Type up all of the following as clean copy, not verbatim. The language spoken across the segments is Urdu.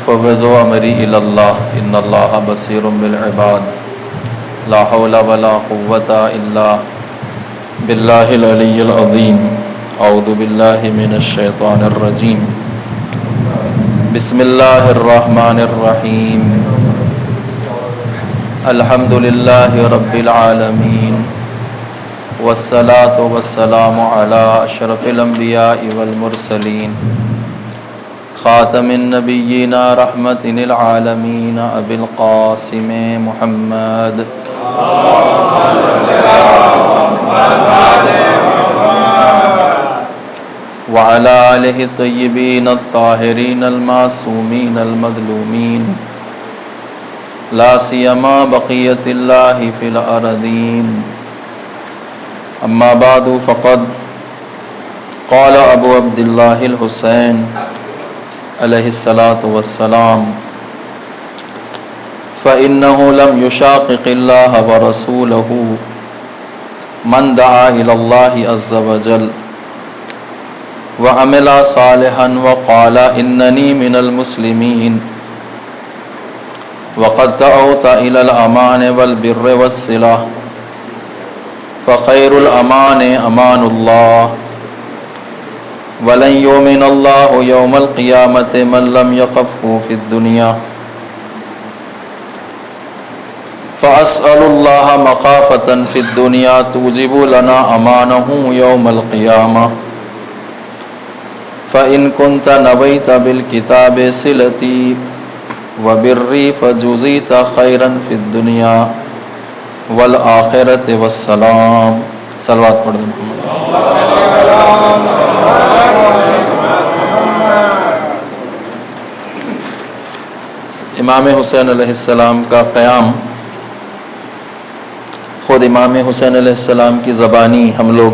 فوضوا امری الی اللہ ان اللہ بصیر بالعباد لا حول ولا قوۃ الا باللہ العلی العظیم اعوذ باللہ من الشیطان الرجیم بسم اللہ الرحمن الرحیم الحمد للہ رب العالمین والصلاة والسلام علی اشرف الانبیاء والمرسلین خاتم النبیین رحمت للعالمین ابی القاسم محمد وعلى آلہ الطیبین الطاہرین المعصومین المظلومین لا سیما بقیت اللہ فی الارضین اما بعد فقد قال ابو عبد اللہ الحسین علیہ الصلاۃ والسلام فإنه لم يشاقق الله ورسوله من دعا إلى الله عز وجل وعمل صالحا وقال إنني من المسلمين وقد دعوت إلى الأمان والبر والصلة فخير الأمان أمان الله ولن يؤمن الله يوم القيامة من لم يخفه في الدنيا فأسأل الله مخافة في الدنيا توجب لنا أمانه يوم القيامة فإن كنت نويت بالكتاب صلتي وبري فجزيت خيرا في الدنيا والآخرة والسلام صلوات پڑھ دیں امام حسین علیہ السلام کا قیام خود امام حسین علیہ السلام کی زبانی ہم لوگ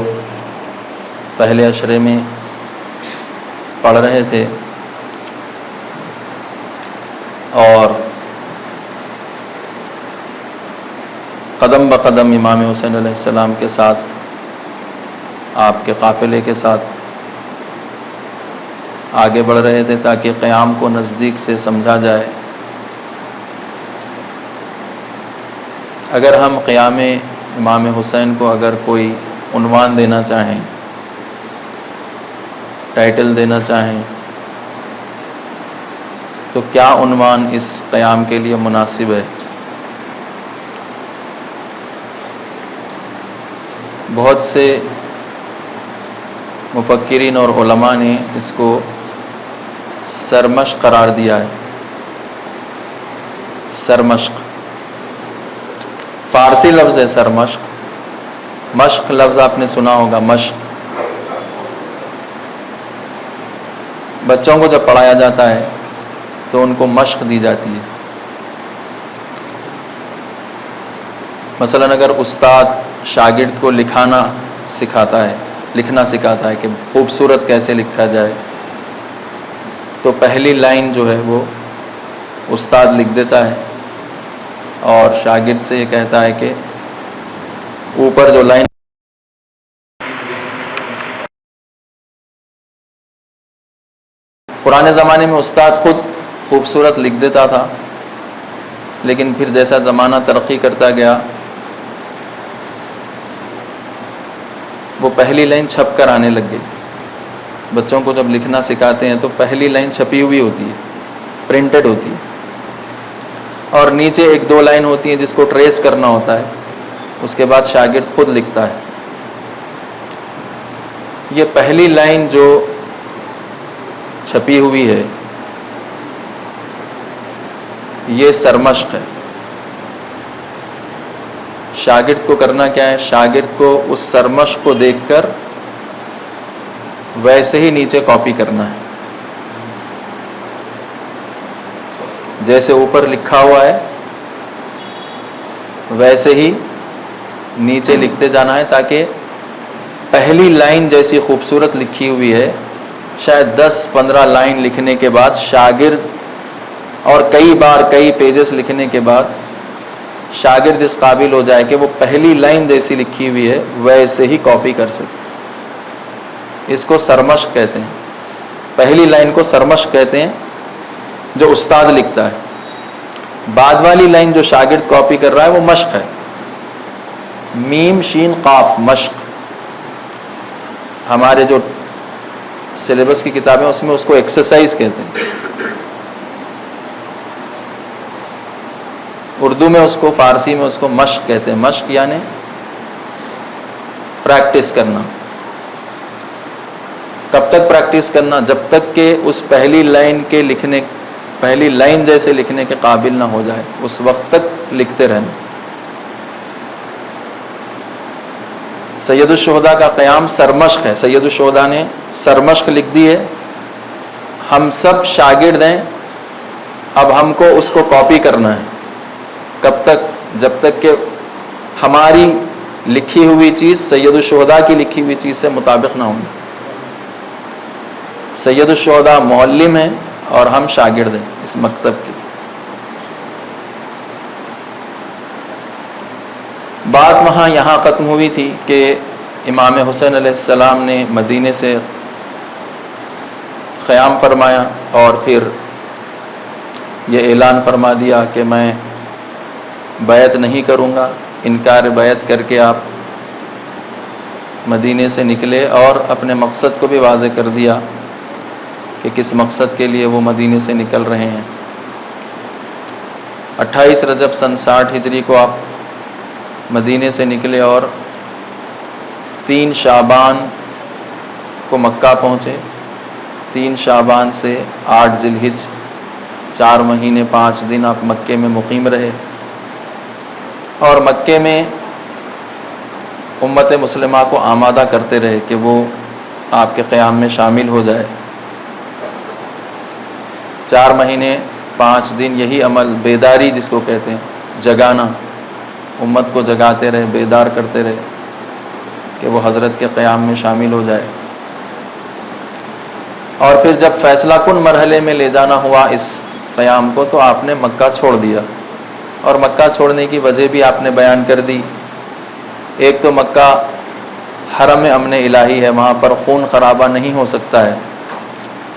پہلے عشرے میں پڑھ رہے تھے اور قدم بقدم امام حسین علیہ السلام کے ساتھ آپ کے قافلے کے ساتھ آگے بڑھ رہے تھے تاکہ قیام کو نزدیک سے سمجھا جائے۔ اگر ہم قیام امام حسین کو اگر کوئی عنوان دینا چاہیں، ٹائٹل دینا چاہیں، تو کیا عنوان اس قیام کے لیے مناسب ہے؟ بہت سے مفکرین اور علماء نے اس کو سرمشق قرار دیا ہے۔ سرمشق فارسی لفظ ہے سرمشق، مشق لفظ آپ نے سنا ہوگا، مشق۔ بچوں کو جب پڑھایا جاتا ہے تو ان کو مشق دی جاتی ہے۔ مثلا اگر استاد شاگرد کو لکھنا سکھاتا ہے کہ خوبصورت کیسے لکھا جائے، تو پہلی لائن جو ہے وہ استاد لکھ دیتا ہے اور شاگرد سے یہ کہتا ہے کہ اوپر جو لائن پرانے زمانے میں استاد خود خوبصورت لکھ دیتا تھا، لیکن پھر جیسا زمانہ ترقی کرتا گیا وہ پہلی لائن چھپ کر آنے لگ گئی۔ بچوں کو جب لکھنا سکھاتے ہیں تو پہلی لائن چھپی ہوئی ہوتی ہے، پرنٹڈ ہوتی ہے، اور نیچے ایک دو لائن ہوتی ہیں جس کو ٹریس کرنا ہوتا ہے، اس کے بعد شاگرد خود لکھتا ہے۔ یہ پہلی لائن جو چھپی ہوئی ہے یہ سرمشق ہے۔ شاگرد کو کرنا کیا ہے؟ شاگرد کو اس سرمشق کو دیکھ کر ویسے ہی نیچے کاپی کرنا ہے، جیسے اوپر لکھا ہوا ہے ویسے ہی نیچے لکھتے جانا ہے، تاکہ پہلی لائن جیسی خوبصورت لکھی ہوئی ہے شاید 10-15 لائن لکھنے کے بعد شاگرد، اور کئی بار کئی پیجز لکھنے کے بعد شاگرد اس قابل ہو جائے کہ وہ پہلی لائن جیسی لکھی ہوئی ہے ویسے ہی کاپی کر سکے۔ اس کو سرمشق کہتے ہیں، پہلی لائن کو سرمشق کہتے ہیں، جو استاد لکھتا ہے. بعد والی لائن جو شاگرد کاپی کر رہا ہے وہ مشق ہے. میم شین قاف مشق. ہمارے جو سلیبس کی کتابیں اس میں اس کو ایکسرسائز کہتے ہیں. اردو میں اس کو، فارسی میں اس کو مشق کہتے ہیں. مشق یعنی پریکٹس کرنا. کب تک پریکٹس کرنا؟ جب تک کہ اس پہلی لائن جیسے لکھنے کے قابل نہ ہو جائے، اس وقت تک لکھتے رہنا. سید الشہداء کا قیام سرمشق ہے. سید الشہداء نے سرمشق لکھ دی ہے. ہم سب شاگرد ہیں، اب ہم کو اس کو کاپی کرنا ہے. کب تک؟ جب تک کہ ہماری لکھی ہوئی چیز سید الشہداء کی لکھی ہوئی چیز سے مطابق نہ ہوں. سید الشہداء معلم ہیں اور ہم شاگرد ہیں اس مکتب کے. بات یہاں ختم ہوئی تھی کہ امام حسین علیہ السلام نے مدینے سے قیام فرمایا اور پھر یہ اعلان فرما دیا کہ میں بیعت نہیں کروں گا. انکار بیعت کر کے آپ مدینے سے نکلے اور اپنے مقصد کو بھی واضح کر دیا کہ کس مقصد کے لیے وہ مدینے سے نکل رہے ہیں. 28 رجب سن 60 ہجری کو آپ مدینے سے نکلے اور 3 شعبان کو مکہ پہنچے. 3 شعبان سے 8 ذی الحج 4 مہینے 5 دن آپ مکے میں مقیم رہے اور مکے میں امت مسلمہ کو آمادہ کرتے رہے کہ وہ آپ کے قیام میں شامل ہو جائے. 4 مہینے 5 دن یہی عمل، بیداری جس کو کہتے ہیں، جگانا، امت کو جگاتے رہے، بیدار کرتے رہے کہ وہ حضرت کے قیام میں شامل ہو جائے. اور پھر جب فیصلہ کن مرحلے میں لے جانا ہوا اس قیام کو تو آپ نے مکہ چھوڑ دیا. اور مکہ چھوڑنے کی وجہ بھی آپ نے بیان کر دی. ایک تو مکہ حرم امن الہی ہے، وہاں پر خون خرابہ نہیں ہو سکتا ہے،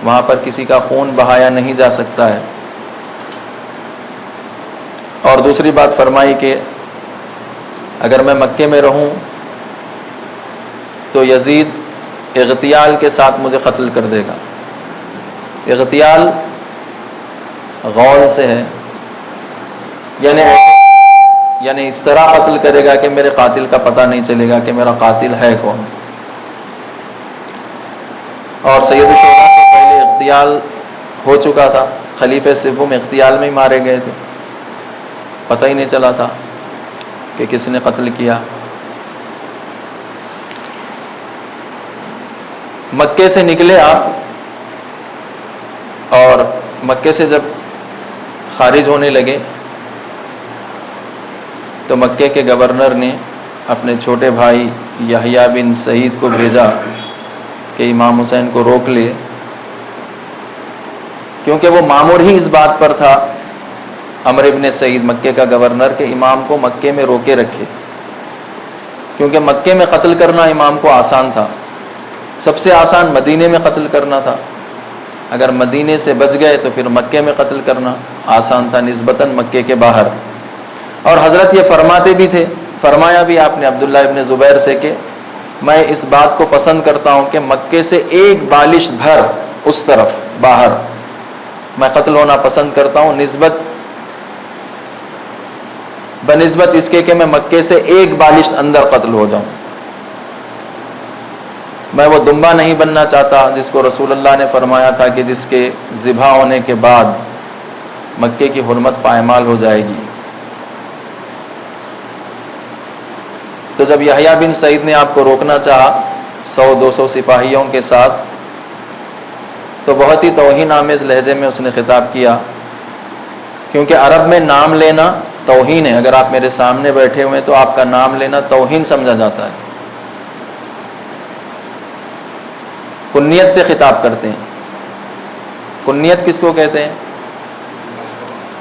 وہاں پر کسی کا خون بہایا نہیں جا سکتا ہے. اور دوسری بات فرمائی کہ اگر میں مکے میں رہوں تو یزید اغتیال کے ساتھ مجھے قتل کر دے گا. اغتیال غول سے ہے، یعنی اس طرح قتل کرے گا کہ میرے قاتل کا پتہ نہیں چلے گا کہ میرا قاتل ہے کون. اور سید الشہداء سے پہلے اغتیال ہو چکا تھا. خلیفہ سوم اغتیال میں ہی مارے گئے تھے، پتہ ہی نہیں چلا تھا کہ کس نے قتل کیا. مکے سے نکلے آپ اور مکے سے جب خارج ہونے لگے تو مکے کے گورنر نے اپنے چھوٹے بھائی یحییٰ بن سعید کو بھیجا کہ امام حسین کو روک لے، کیونکہ وہ مامور ہی اس بات پر تھا، عمرو ابن سعید مکے کا گورنر، کہ امام کو مکے میں روکے رکھے، کیونکہ مکے میں قتل کرنا امام کو آسان تھا. سب سے آسان مدینے میں قتل کرنا تھا. اگر مدینے سے بچ گئے تو پھر مکے میں قتل کرنا آسان تھا نسبتاً مکے کے باہر. اور حضرت یہ فرماتے بھی تھے، فرمایا بھی آپ نے عبداللہ ابن زبیر سے کہ میں اس بات کو پسند کرتا ہوں کہ مکے سے ایک بالش بھر اس طرف باہر میں قتل ہونا پسند کرتا ہوں، بنسبت اس کے کہ میں مکے سے ایک بالش اندر قتل ہو جاؤں. میں وہ دمبا نہیں بننا چاہتا جس کو رسول اللہ نے فرمایا تھا کہ جس کے ذبح ہونے کے بعد مکے کی حرمت پائمال ہو جائے گی. تو جب یحییٰ بن سعید نے آپ کو روکنا چاہا 100-200 سپاہیوں کے ساتھ تو بہت ہی توہین آمیز لہجے میں اس نے خطاب کیا، کیونکہ عرب میں نام لینا توہین ہے. اگر آپ میرے سامنے بیٹھے ہوئے تو آپ کا نام لینا توہین سمجھا جاتا ہے. کنیت سے خطاب کرتے ہیں. کنیت کس کو کہتے ہیں؟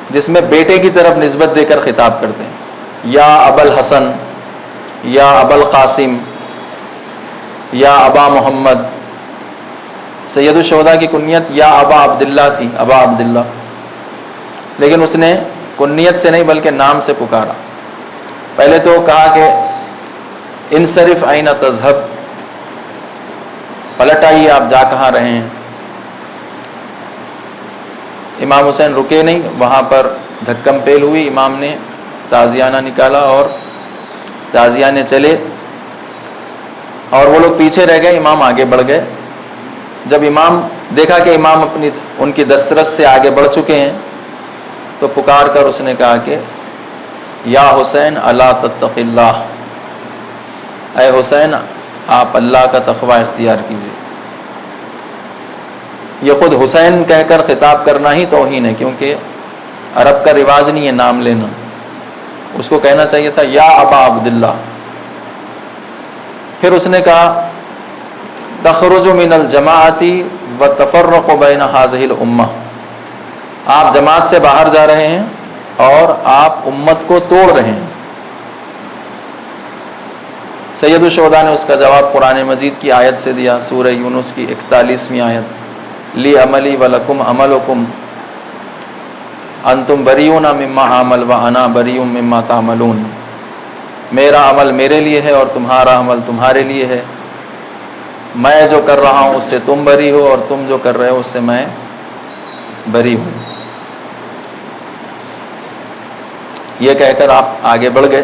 جس میں بیٹے کی طرف نسبت دے کر خطاب کرتے ہیں. یا ابا الحسن، یا ابا القاسم، یا ابا محمد. سید الشہداء کی کنیت یا ابا عبداللہ تھی، ابا عبداللہ. لیکن اس نے کنیت سے نہیں بلکہ نام سے پکارا. پہلے تو کہا کہ انصرف این تذہب، پلٹ آئیے، آپ جا کہاں رہے ہیں. امام حسین رکے نہیں، وہاں پر دھکم پیل ہوئی. امام نے تازیانہ نکالا اور تازیانے چلے اور وہ لوگ پیچھے رہ گئے، امام آگے بڑھ گئے. جب امام دیکھا کہ امام ان کی دسترس سے آگے بڑھ چکے ہیں تو پکار کر اس نے کہا کہ یا حسین الا تتق اللہ، اے حسین آپ اللہ کا تقوی اختیار کیجیے. یہ خود حسین کہہ کر خطاب کرنا ہی توہین ہے، کیونکہ عرب کا رواج نہیں ہے نام لینا. اس کو کہنا چاہیے تھا یا ابا عبداللہ. پھر اس نے کہا تخرج من الجماعت وتفرق بین هذه الامہ، آپ جماعت سے باہر جا رہے ہیں اور آپ امت کو توڑ رہے ہیں. سید الشہداء نے اس کا جواب قرآن مجید کی آیت سے دیا، سورہ یونس کی 41ویں آیت، لی عملی ولکم عملکم انتم بریون مما اعمل وانا بریء مما تعملون. میرا عمل میرے لیے ہے اور تمہارا عمل تمہارے لیے ہے. میں جو کر رہا ہوں اس سے تم بری ہو اور تم جو کر رہے ہو اس سے میں بری ہوں. یہ کہہ کر آپ آگے بڑھ گئے.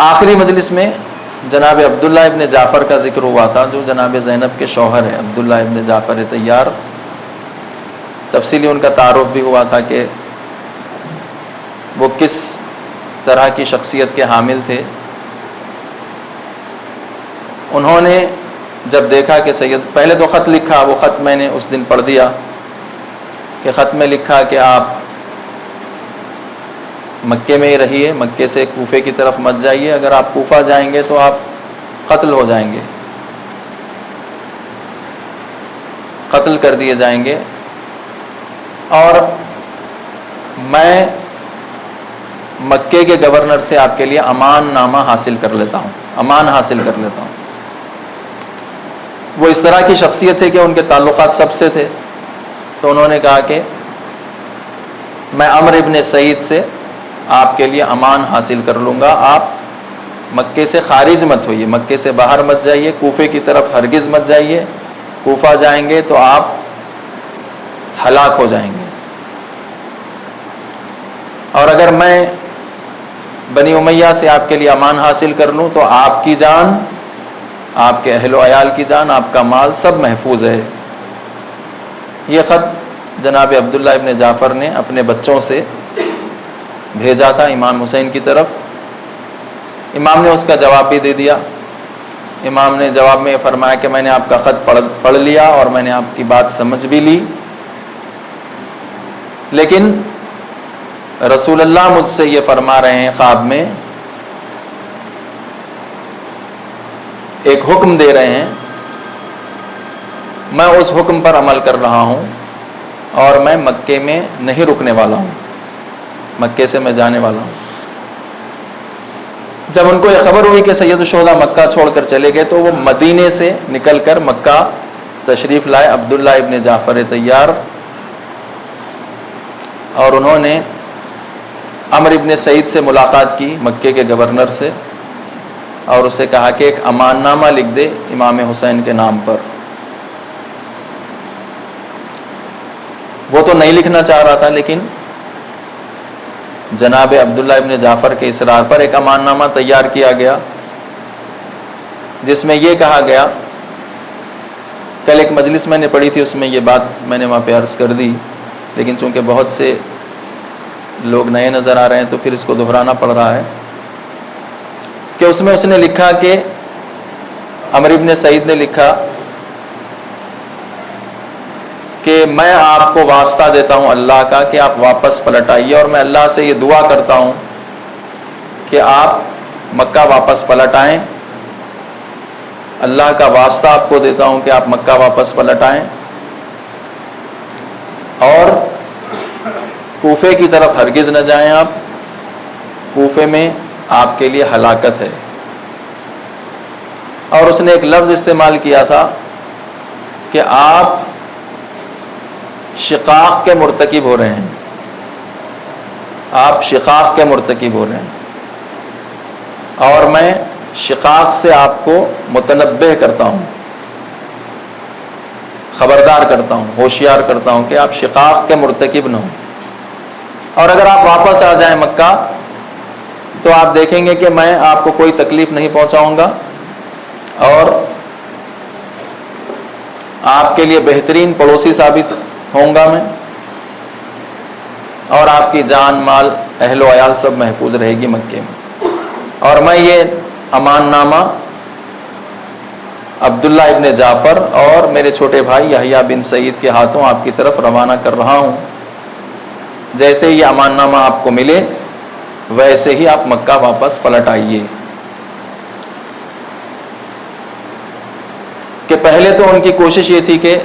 آخری مجلس میں جناب عبداللہ ابن جعفر کا ذکر ہوا تھا، جو جناب زینب کے شوہر ہیں، عبداللہ ابن جعفر طیار. تفصیلی ان کا تعارف بھی ہوا تھا کہ وہ کس طرح کی شخصیت کے حامل تھے. انہوں نے جب دیکھا کہ سید، پہلے تو خط لکھا، وہ خط میں نے اس دن پڑھ دیا کہ خط میں لکھا کہ آپ مکے میں ہی رہیے، مکے سے کوفے کی طرف مت جائیے، اگر آپ کوفہ جائیں گے تو آپ قتل ہو جائیں گے، قتل کر دیے جائیں گے. اور میں مکے کے گورنر سے آپ کے لیے امان نامہ حاصل کر لیتا ہوں، امان حاصل کر لیتا ہوں. وہ اس طرح کی شخصیت ہے کہ ان کے تعلقات سب سے تھے. تو انہوں نے کہا کہ میں عمرو ابن سعید سے آپ کے لیے امان حاصل کر لوں گا، آپ مکے سے خارج مت ہوئیے، مکے سے باہر مت جائیے، کوفے کی طرف ہرگز مت جائیے. کوفہ جائیں گے تو آپ ہلاک ہو جائیں گے. اور اگر میں بنی امیہ سے آپ کے لیے امان حاصل کر لوں تو آپ کی جان، آپ کے اہل و عیال کی جان، آپ کا مال سب محفوظ ہے. یہ خط جناب عبداللہ ابن جعفر نے اپنے بچوں سے بھیجا تھا امام حسین کی طرف. امام نے اس کا جواب بھی دے دیا. امام نے جواب میں یہ فرمایا کہ میں نے آپ کا خط پڑھ لیا اور میں نے آپ کی بات سمجھ بھی لی، لیکن رسول اللہ مجھ سے یہ فرما رہے ہیں، خواب میں ایک حکم دے رہے ہیں، میں اس حکم پر عمل کر رہا ہوں اور میں مکے میں نہیں رکنے والا ہوں، مکے سے میں جانے والا ہوں. جب ان کو یہ خبر ہوئی کہ سید الشہداء مکہ چھوڑ کر چلے گئے تو وہ مدینے سے نکل کر مکہ تشریف لائے، عبداللہ ابن جعفر طیار. اور انہوں نے عمرو ابن سعید سے ملاقات کی، مکے کے گورنر سے، اور اسے کہا کہ ایک امان نامہ لکھ دے امام حسین کے نام پر. وہ تو نہیں لکھنا چاہ رہا تھا، لیکن جناب عبداللہ ابن جعفر کے اصرار پر ایک امان نامہ تیار کیا گیا، جس میں یہ کہا گیا، کل ایک مجلس میں نے پڑھی تھی، اس میں یہ بات میں نے وہاں پہ عرض کر دی، لیکن چونکہ بہت سے لوگ نئے نظر آ رہے ہیں تو پھر اس کو دہرانا پڑ رہا ہے، کہ اس میں اس نے لکھا کہ عمرو ابن سعید نے لکھا کہ میں آپ کو واسطہ دیتا ہوں اللہ کا کہ آپ واپس پلٹ آئیے، اور میں اللہ سے یہ دعا کرتا ہوں کہ آپ مکہ واپس پلٹ آئیں. اللہ کا واسطہ آپ کو دیتا ہوں کہ آپ مکہ واپس پلٹ آئیں اور کوفے کی طرف ہرگز نہ جائیں. آپ کوفے میں آپ کے لیے ہلاکت ہے. اور اس نے ایک لفظ استعمال کیا تھا کہ آپ شقاق کے مرتکب ہو رہے ہیں، آپ شقاق کے مرتکب ہو رہے ہیں، اور میں شقاق سے آپ کو متنبہ کرتا ہوں، خبردار کرتا ہوں، ہوشیار کرتا ہوں کہ آپ شقاق کے مرتکب نہ ہوں۔ اور اگر آپ واپس آ جائیں مکہ تو آپ دیکھیں گے کہ میں آپ کو کوئی تکلیف نہیں پہنچاؤں گا، اور آپ کے لیے بہترین پڑوسی ثابت ہوں گا میں، اور آپ کی جان مال اہل و عیال سب محفوظ رہے گی مکے میں۔ اور میں یہ امان نامہ عبداللہ ابن جعفر اور میرے چھوٹے بھائی یحییٰ بن سعید کے ہاتھوں آپ کی طرف روانہ کر رہا ہوں، جیسے یہ امان نامہ آپ کو ملے ویسے ہی آپ مکہ واپس پلٹ آئیے۔ کہ پہلے تو ان کی کوشش یہ تھی کہ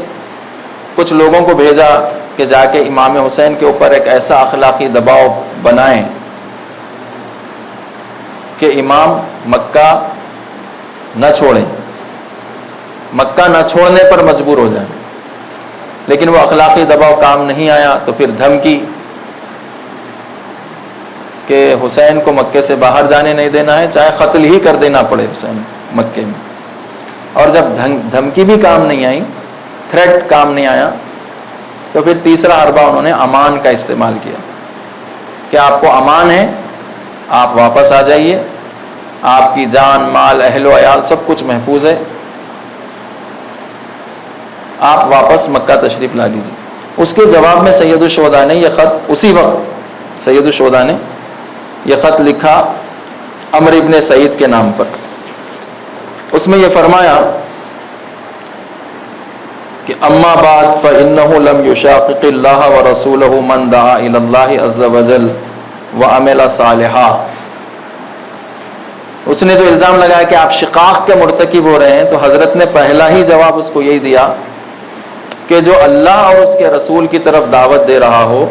کچھ لوگوں کو بھیجا کہ جا کے امام حسین کے اوپر ایک ایسا اخلاقی دباؤ بنائیں کہ امام مکہ نہ چھوڑیں، مکہ نہ چھوڑنے پر مجبور ہو جائیں، لیکن وہ اخلاقی دباؤ کام نہیں آیا، تو پھر دھمکی کہ حسین کو مکے سے باہر جانے نہیں دینا ہے، چاہے قتل ہی کر دینا پڑے حسین مکے میں۔ اور جب دھمکی بھی کام نہیں آئی، تھریٹ کام نہیں آیا، تو پھر تیسرا حربہ انہوں نے امان کا استعمال کیا کہ آپ کو امان ہے، آپ واپس آ جائیے، آپ کی جان مال اہل و عیال سب کچھ محفوظ ہے، آپ واپس مکہ تشریف لا لیجیے۔ اس کے جواب میں سید الشہداء نے یہ خط، اسی وقت سید الشہداء نے یہ خط لکھا عمر ابن سعید کے نام پر۔ اس میں یہ فرمایا کہ اما بعد فإنه لم يشاقق الله ورسوله من دعا إلى الله عز وجل وعمل صالحا۔ اس نے جو الزام لگایا کہ آپ شقاق کے مرتکب ہو رہے ہیں، تو حضرت نے پہلا ہی جواب اس کو یہی دیا کہ جو اللہ اور اس کے رسول کی طرف دعوت دے رہا ہو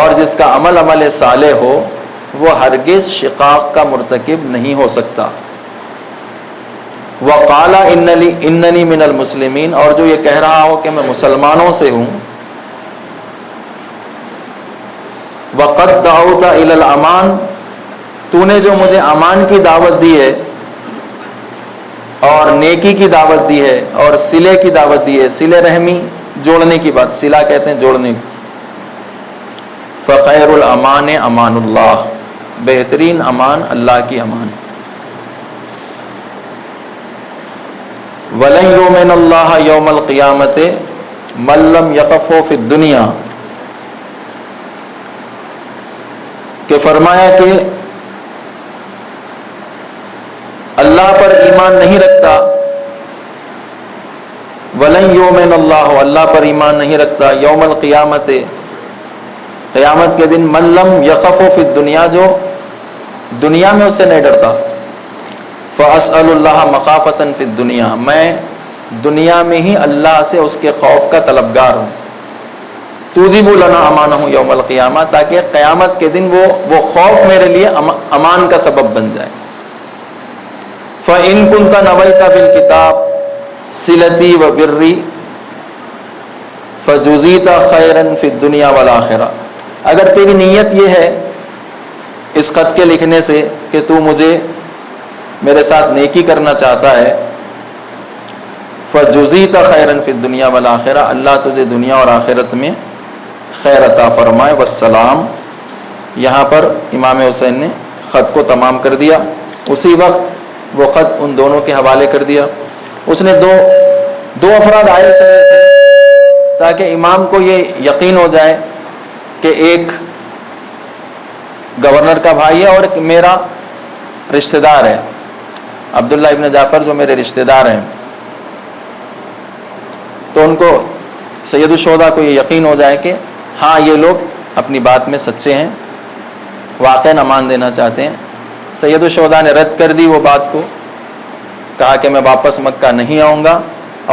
اور جس کا عمل صالح ہو، وہ ہرگز شقاق کا مرتکب نہیں ہو سکتا۔ وقال اننی من المسلمین، اور جو یہ کہہ رہا ہو کہ میں مسلمانوں سے ہوں۔ وقد دعوت الی الامان، تو نے جو مجھے امان کی دعوت دی ہے اور نیکی کی دعوت دی ہے اور صلے کی دعوت دی ہے، صلہ رحمی جوڑنے کی بات، صلہ کہتے ہیں جوڑنے کی۔ فخیر الامان امان اللہ، بہترین امان اللہ کی امان۔ وَلَن يُؤْمِنَ اللَّهَ يَوْمَ الْقِيَامَةِ مَن لَّمْ يَخَفْهُ فِي الدُّنْيَا، کہ فرمایا کہ اللہ پر ایمان نہیں رکھتا، وَلَن يُؤْمِنَ اللَّهُ، اللہ پر ایمان نہیں رکھتا، یوم القیامت، قیامت کے دن، مَن لَّم يَخَفْهُ فِي الدُّنْيَا، جو دنیا میں اس سے نہیں ڈرتا، فَأَسْأَلُ اللَّهَ مَخَافَةً فِي الدُّنْيَا، میں دنیا میں ہی اللہ سے اس کے خوف کا طلبگار ہوں، تُوجِبُ لَنَا أَمَانَهُ يَوْمَ الْقِيَامَةِ، تاکہ قیامت کے دن وہ خوف میرے لیے امان کا سبب بن جائے۔ فَإِن كُنْتَ نَوَيْتَ بِالْكِتَابِ صِلَتِي وَبِرِّي فَجُزِيتَ خَيْرًا فِي الدُّنْيَا وَالْآخِرَةِ، اگر تیری نیت یہ ہے اس خط کے لکھنے سے کہ تو مجھے میرے ساتھ نیکی کرنا چاہتا ہے، فَجُزِيتَ خَيْرًا فِي الدُّنْيَا وَالْآخِرَةِ، اللہ تجھے دنیا اور آخرت میں خیر عطا فرمائے۔ والسلام، یہاں پر امام حسین نے خط کو تمام کر دیا، اسی وقت وہ خط ان دونوں کے حوالے کر دیا۔ اس نے دو افراد عائل سمے تھے تاکہ امام کو یہ یقین ہو جائے کہ ایک گورنر کا بھائی ہے اور ایک میرا رشتہ دار ہے، عبداللہ ابن جعفر جو میرے رشتہ دار ہیں۔ تو ان کو سید الشہداء کو یہ یقین ہو جائے کہ ہاں یہ لوگ اپنی بات میں سچے ہیں، واقعاً امان دینا چاہتے ہیں۔ سید الشہداء نے رد کر دی وہ بات کو، کہا کہ میں واپس مکہ نہیں آؤں گا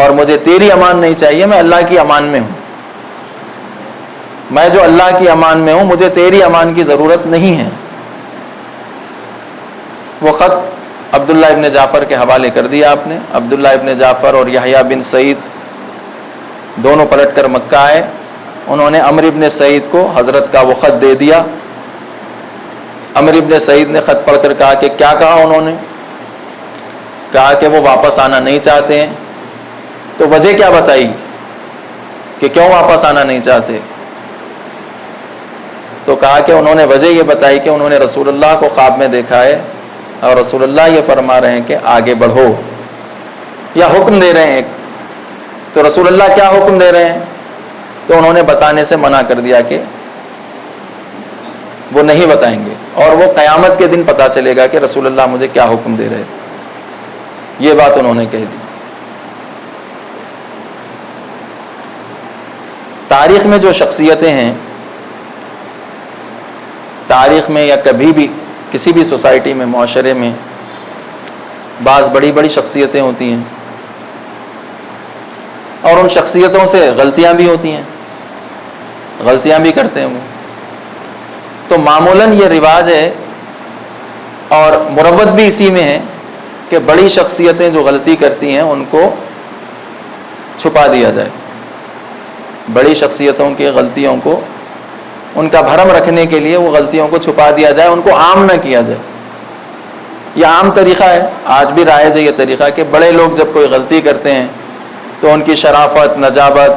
اور مجھے تیری امان نہیں چاہیے، میں اللہ کی امان میں ہوں، میں جو اللہ کی امان میں ہوں، مجھے تیری امان کی ضرورت نہیں ہے۔ وہ خط عبداللہ ابن جعفر کے حوالے کر دیا آپ نے۔ عبداللہ ابن جعفر اور یحییٰ بن سعید دونوں پلٹ کر مکہ آئے انہوں نے عمرو ابن سعید کو حضرت کا وہ خط دے دیا. عمرو ابن سعید نے خط پڑھ کر کہا کہ کیا کہا انہوں نے؟ کہا کہ وہ واپس آنا نہیں چاہتے ہیں. تو وجہ کیا بتائی کہ کیوں واپس آنا نہیں چاہتے؟ تو کہا کہ انہوں نے وجہ یہ بتائی کہ انہوں نے رسول اللہ کو خواب میں دیکھا ہے اور رسول اللہ یہ فرما رہے ہیں کہ آگے بڑھو، یا حکم دے رہے ہیں. تو رسول اللہ کیا حکم دے رہے ہیں؟ تو انہوں نے بتانے سے منع کر دیا کہ وہ نہیں بتائیں گے، اور وہ قیامت کے دن پتہ چلے گا کہ رسول اللہ مجھے کیا حکم دے رہے تھے. یہ بات انہوں نے کہہ دی. تاریخ میں جو شخصیتیں ہیں، تاریخ میں یا کبھی بھی کسی بھی سوسائٹی میں، معاشرے میں بعض بڑی بڑی شخصیتیں ہوتی ہیں اور ان شخصیتوں سے غلطیاں بھی ہوتی ہیں، غلطیاں بھی کرتے ہیں وہ. تو معمولاً یہ رواج ہے اور مروت بھی اسی میں ہے کہ بڑی شخصیتیں جو غلطی کرتی ہیں ان کو چھپا دیا جائے. بڑی شخصیتوں کی غلطیوں کو، ان کا بھرم رکھنے کے لیے وہ غلطیوں کو چھپا دیا جائے، ان کو عام نہ کیا جائے. یہ عام طریقہ ہے، آج بھی رائج ہے یہ طریقہ کہ بڑے لوگ جب کوئی غلطی کرتے ہیں تو ان کی شرافت، نجابت،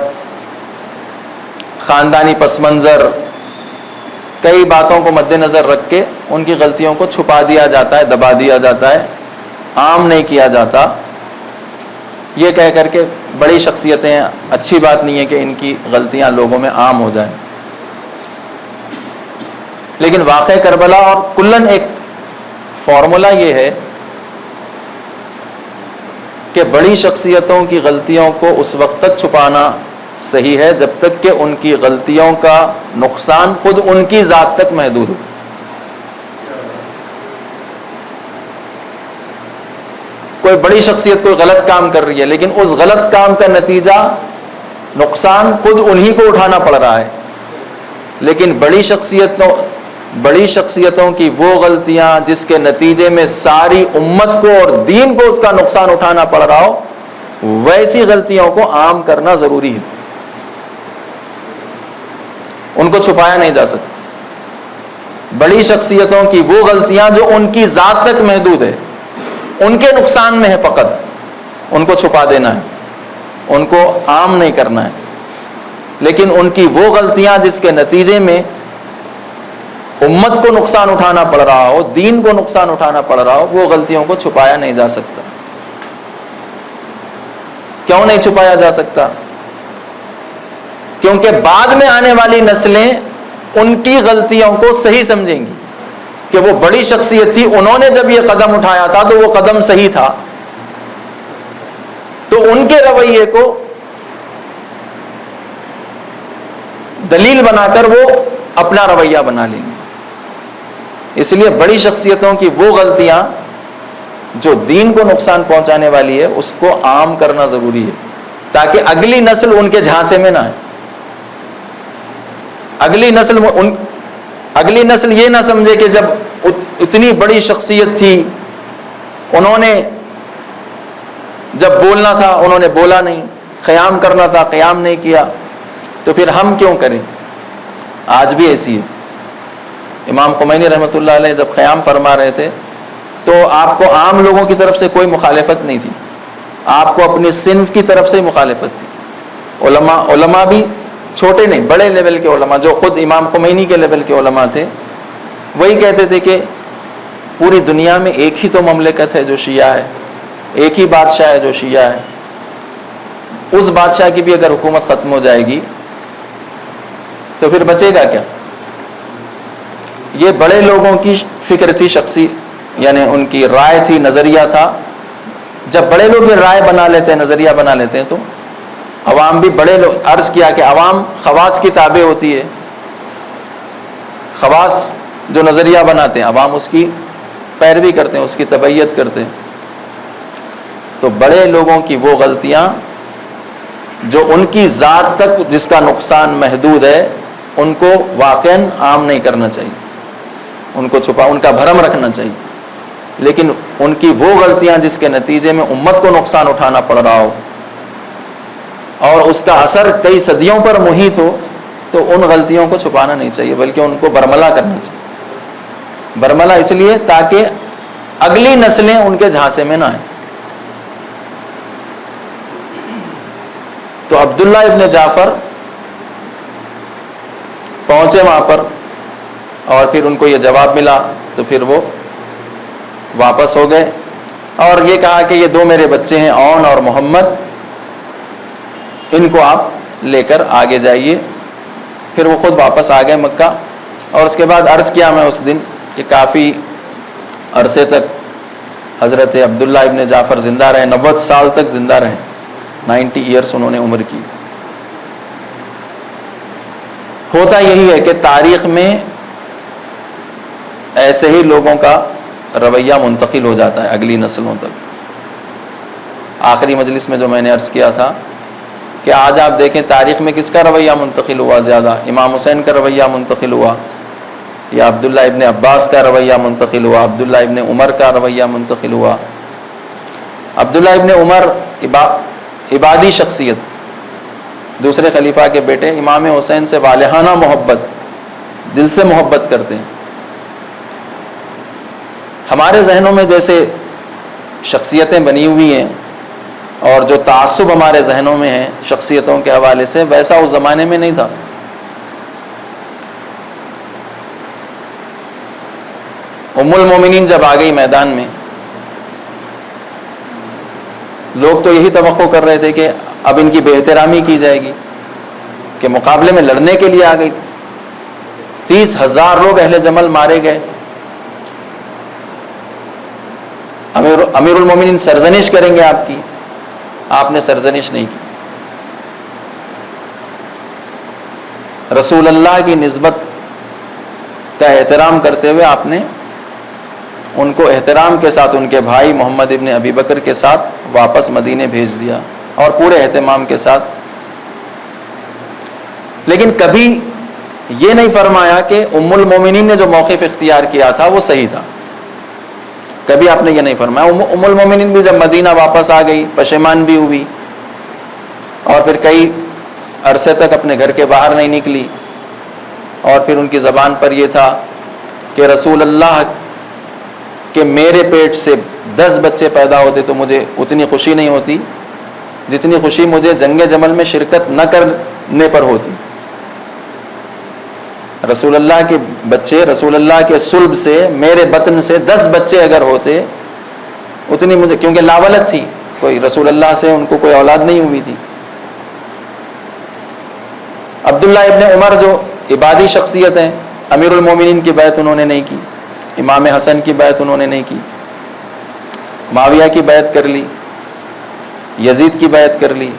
خاندانی پس منظر، کئی باتوں کو مد نظر رکھ کے ان کی غلطیوں کو چھپا دیا جاتا ہے، دبا دیا جاتا ہے، عام نہیں کیا جاتا. یہ کہہ کر کے بڑی شخصیتیں، اچھی بات نہیں ہے کہ ان کی غلطیاں لوگوں میں عام ہو جائیں. لیکن واقعہ کربلا اور کلن ایک فارمولا یہ ہے کہ بڑی شخصیتوں کی غلطیوں کو اس وقت تک چھپانا صحیح ہے جب تک کہ ان کی غلطیوں کا نقصان خود ان کی ذات تک محدود ہو. کوئی بڑی شخصیت کوئی غلط کام کر رہی ہے لیکن اس غلط کام کا نتیجہ، نقصان خود انہی کو اٹھانا پڑ رہا ہے. لیکن بڑی شخصیتوں کی وہ غلطیاں جس کے نتیجے میں ساری امت کو اور دین کو اس کا نقصان اٹھانا پڑ رہا ہو، ویسی غلطیوں کو عام کرنا ضروری ہے. ان کو چھپایا نہیں جا سکتا. بڑی شخصیتوں کی وہ غلطیاں جو ان کی ذات تک محدود ہے، ان کے نقصان میں ہے، فقط ان کو چھپا دینا ہے، ان کو عام نہیں کرنا ہے. لیکن ان کی وہ غلطیاں جس کے نتیجے میں امت کو نقصان اٹھانا پڑ رہا ہو، دین کو نقصان اٹھانا پڑ رہا ہو، وہ غلطیوں کو چھپایا نہیں جا سکتا. کیوں نہیں چھپایا جا سکتا؟ کیونکہ بعد میں آنے والی نسلیں ان کی غلطیوں کو صحیح سمجھیں گی کہ وہ بڑی شخصیت تھی، انہوں نے جب یہ قدم اٹھایا تھا تو وہ قدم صحیح تھا. تو ان کے رویے کو دلیل بنا کر وہ اپنا رویہ بنا لیں گے. اس لیے بڑی شخصیتوں کی وہ غلطیاں جو دین کو نقصان پہنچانے والی ہے اس کو عام کرنا ضروری ہے تاکہ اگلی نسل ان کے جھانسے میں نہ آئے. اگلی نسل یہ نہ سمجھے کہ جب اتنی بڑی شخصیت تھی، انہوں نے جب بولنا تھا انہوں نے بولا نہیں، قیام کرنا تھا قیام نہیں کیا، تو پھر ہم کیوں کریں. آج بھی ایسی ہے. امام خمینی رحمۃ اللہ علیہ جب قیام فرما رہے تھے تو آپ کو عام لوگوں کی طرف سے کوئی مخالفت نہیں تھی، آپ کو اپنی صنف کی طرف سے ہی مخالفت تھی. علماء بھی چھوٹے نہیں، بڑے لیول کے علماء جو خود امام خمینی کے لیول کے علماء تھے، وہی کہتے تھے کہ پوری دنیا میں ایک ہی تو مملکت ہے جو شیعہ ہے، ایک ہی بادشاہ ہے جو شیعہ ہے. اس بادشاہ کی بھی اگر حکومت ختم ہو جائے گی تو پھر بچے گا کیا؟ یہ بڑے لوگوں کی فکر تھی، شخصی یعنی ان کی رائے تھی، نظریہ تھا. جب بڑے لوگ یہ رائے بنا لیتے ہیں، نظریہ بنا لیتے ہیں، تو عوام بھی بڑے لوگ، عرض کیا کہ عوام خواص کی تابع ہوتی ہے. خواص جو نظریہ بناتے ہیں عوام اس کی پیروی کرتے ہیں، اس کی تبعیت کرتے ہیں. تو بڑے لوگوں کی وہ غلطیاں جو ان کی ذات تک جس کا نقصان محدود ہے، ان کو واقعاً عام نہیں کرنا چاہیے، ان کو چھپا، ان کا بھرم رکھنا چاہیے. لیکن ان کی وہ غلطیاں جس کے نتیجے میں امت کو نقصان اٹھانا پڑ رہا ہو اور اس کا اثر کئی صدیوں پر محیط ہو، تو ان غلطیوں کو چھپانا نہیں چاہیے بلکہ ان کو برملا کرنا چاہیے۔ برملا اس لیے تاکہ اگلی نسلیں ان کے جھانسے میں نہ آئیں۔ تو عبداللہ ابن جعفر پہنچے وہاں پر اور پھر ان کو یہ جواب ملا تو پھر وہ واپس ہو گئے اور یہ کہا کہ یہ دو میرے بچے ہیں اون اور محمد، ان کو آپ لے کر آگے جائیے۔ پھر وہ خود واپس آ گئے مکہ، اور اس کے بعد عرض کیا میں اس دن کہ کافی عرصے تک حضرت عبداللہ ابن جعفر زندہ رہے، 90 سال تک زندہ رہے، 90 ایئرس انہوں نے عمر کی۔ ہوتا یہی ہے کہ تاریخ میں ایسے ہی لوگوں کا رویہ منتقل ہو جاتا ہے اگلی نسلوں تک۔ آخری مجلس میں جو میں نے عرض کیا تھا کہ آج آپ دیکھیں تاریخ میں کس کا رویہ منتقل ہوا زیادہ، امام حسین کا رویہ منتقل ہوا یا عبداللہ ابن عباس کا رویہ منتقل ہوا، عبداللہ ابن عمر کا رویہ منتقل ہوا۔ عبداللہ ابن عمر عبادی شخصیت، دوسرے خلیفہ کے بیٹے، امام حسین سے والہانہ محبت، دل سے محبت کرتے ہیں۔ ہمارے ذہنوں میں جیسے شخصیتیں بنی ہوئی ہیں اور جو تعصب ہمارے ذہنوں میں ہیں شخصیتوں کے حوالے سے، ویسا اس زمانے میں نہیں تھا۔ ام المومنین جب آ گئی میدان میں، لوگ تو یہی توقع کر رہے تھے کہ اب ان کی بے احترامی کی جائے گی، کہ مقابلے میں لڑنے کے لیے آ گئی۔ 30,000 لوگ اہل جمل مارے گئے۔ امیر المومنین سرزنش کریں گے آپ کی، آپ نے سرزنش نہیں کی۔ رسول اللہ کی نسبت کا احترام کرتے ہوئے آپ نے ان کو احترام کے ساتھ ان کے بھائی محمد ابن ابی بکر کے ساتھ واپس مدینے بھیج دیا اور پورے اہتمام کے ساتھ۔ لیکن کبھی یہ نہیں فرمایا کہ ام المومنین نے جو موقف اختیار کیا تھا وہ صحیح تھا، کبھی آپ نے یہ نہیں فرمایا۔ ام المومنین بھی جب مدینہ واپس آ گئی پشیمان بھی ہوئی اور پھر کئی عرصے تک اپنے گھر کے باہر نہیں نکلی، اور پھر ان کی زبان پر یہ تھا کہ رسول اللہ کہ میرے پیٹ سے 10 بچے پیدا ہوتے تو مجھے اتنی خوشی نہیں ہوتی جتنی خوشی مجھے جنگ جمل میں شرکت نہ کرنے پر ہوتی۔ رسول اللہ کے بچے، رسول اللہ کے صلب سے، میرے بطن سے 10 بچے اگر ہوتے اتنی مجھے، کیونکہ لاولد تھی، کوئی رسول اللہ سے ان کو کوئی اولاد نہیں ہوئی تھی۔ عبداللہ ابن عمر جو عبادی شخصیت ہیں، امیر المومنین کی بیعت انہوں نے نہیں کی، امام حسن کی بیعت انہوں نے نہیں کی، معاویہ کی بیعت کر لی، یزید کی بیعت کر لی،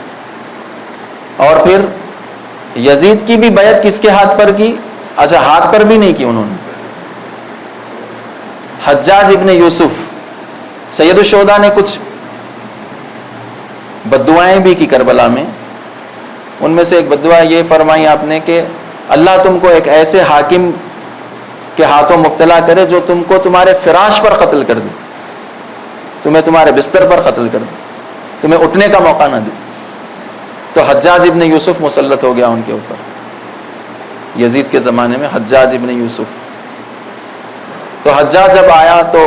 اور پھر یزید کی بھی بیعت کس کے ہاتھ پر کی؟ اچھا، ہاتھ پر بھی نہیں کی انہوں نے، حجاج ابن یوسف سید الشہداء نے کچھ بددعائیں بھی کی کربلا میں، ان میں سے ایک بددعا یہ فرمائی آپ نے کہ اللہ تم کو ایک ایسے حاکم کے ہاتھوں مبتلا کرے جو تم کو تمہارے فراش پر قتل کر دے، تمہیں تمہارے بستر پر قتل کر دے، تمہیں اٹھنے کا موقع نہ دے۔ تو حجاج ابن یوسف مسلط ہو گیا ان کے اوپر، یزید کے زمانے میں حجاج ابن یوسف۔ تو حجاج جب آیا تو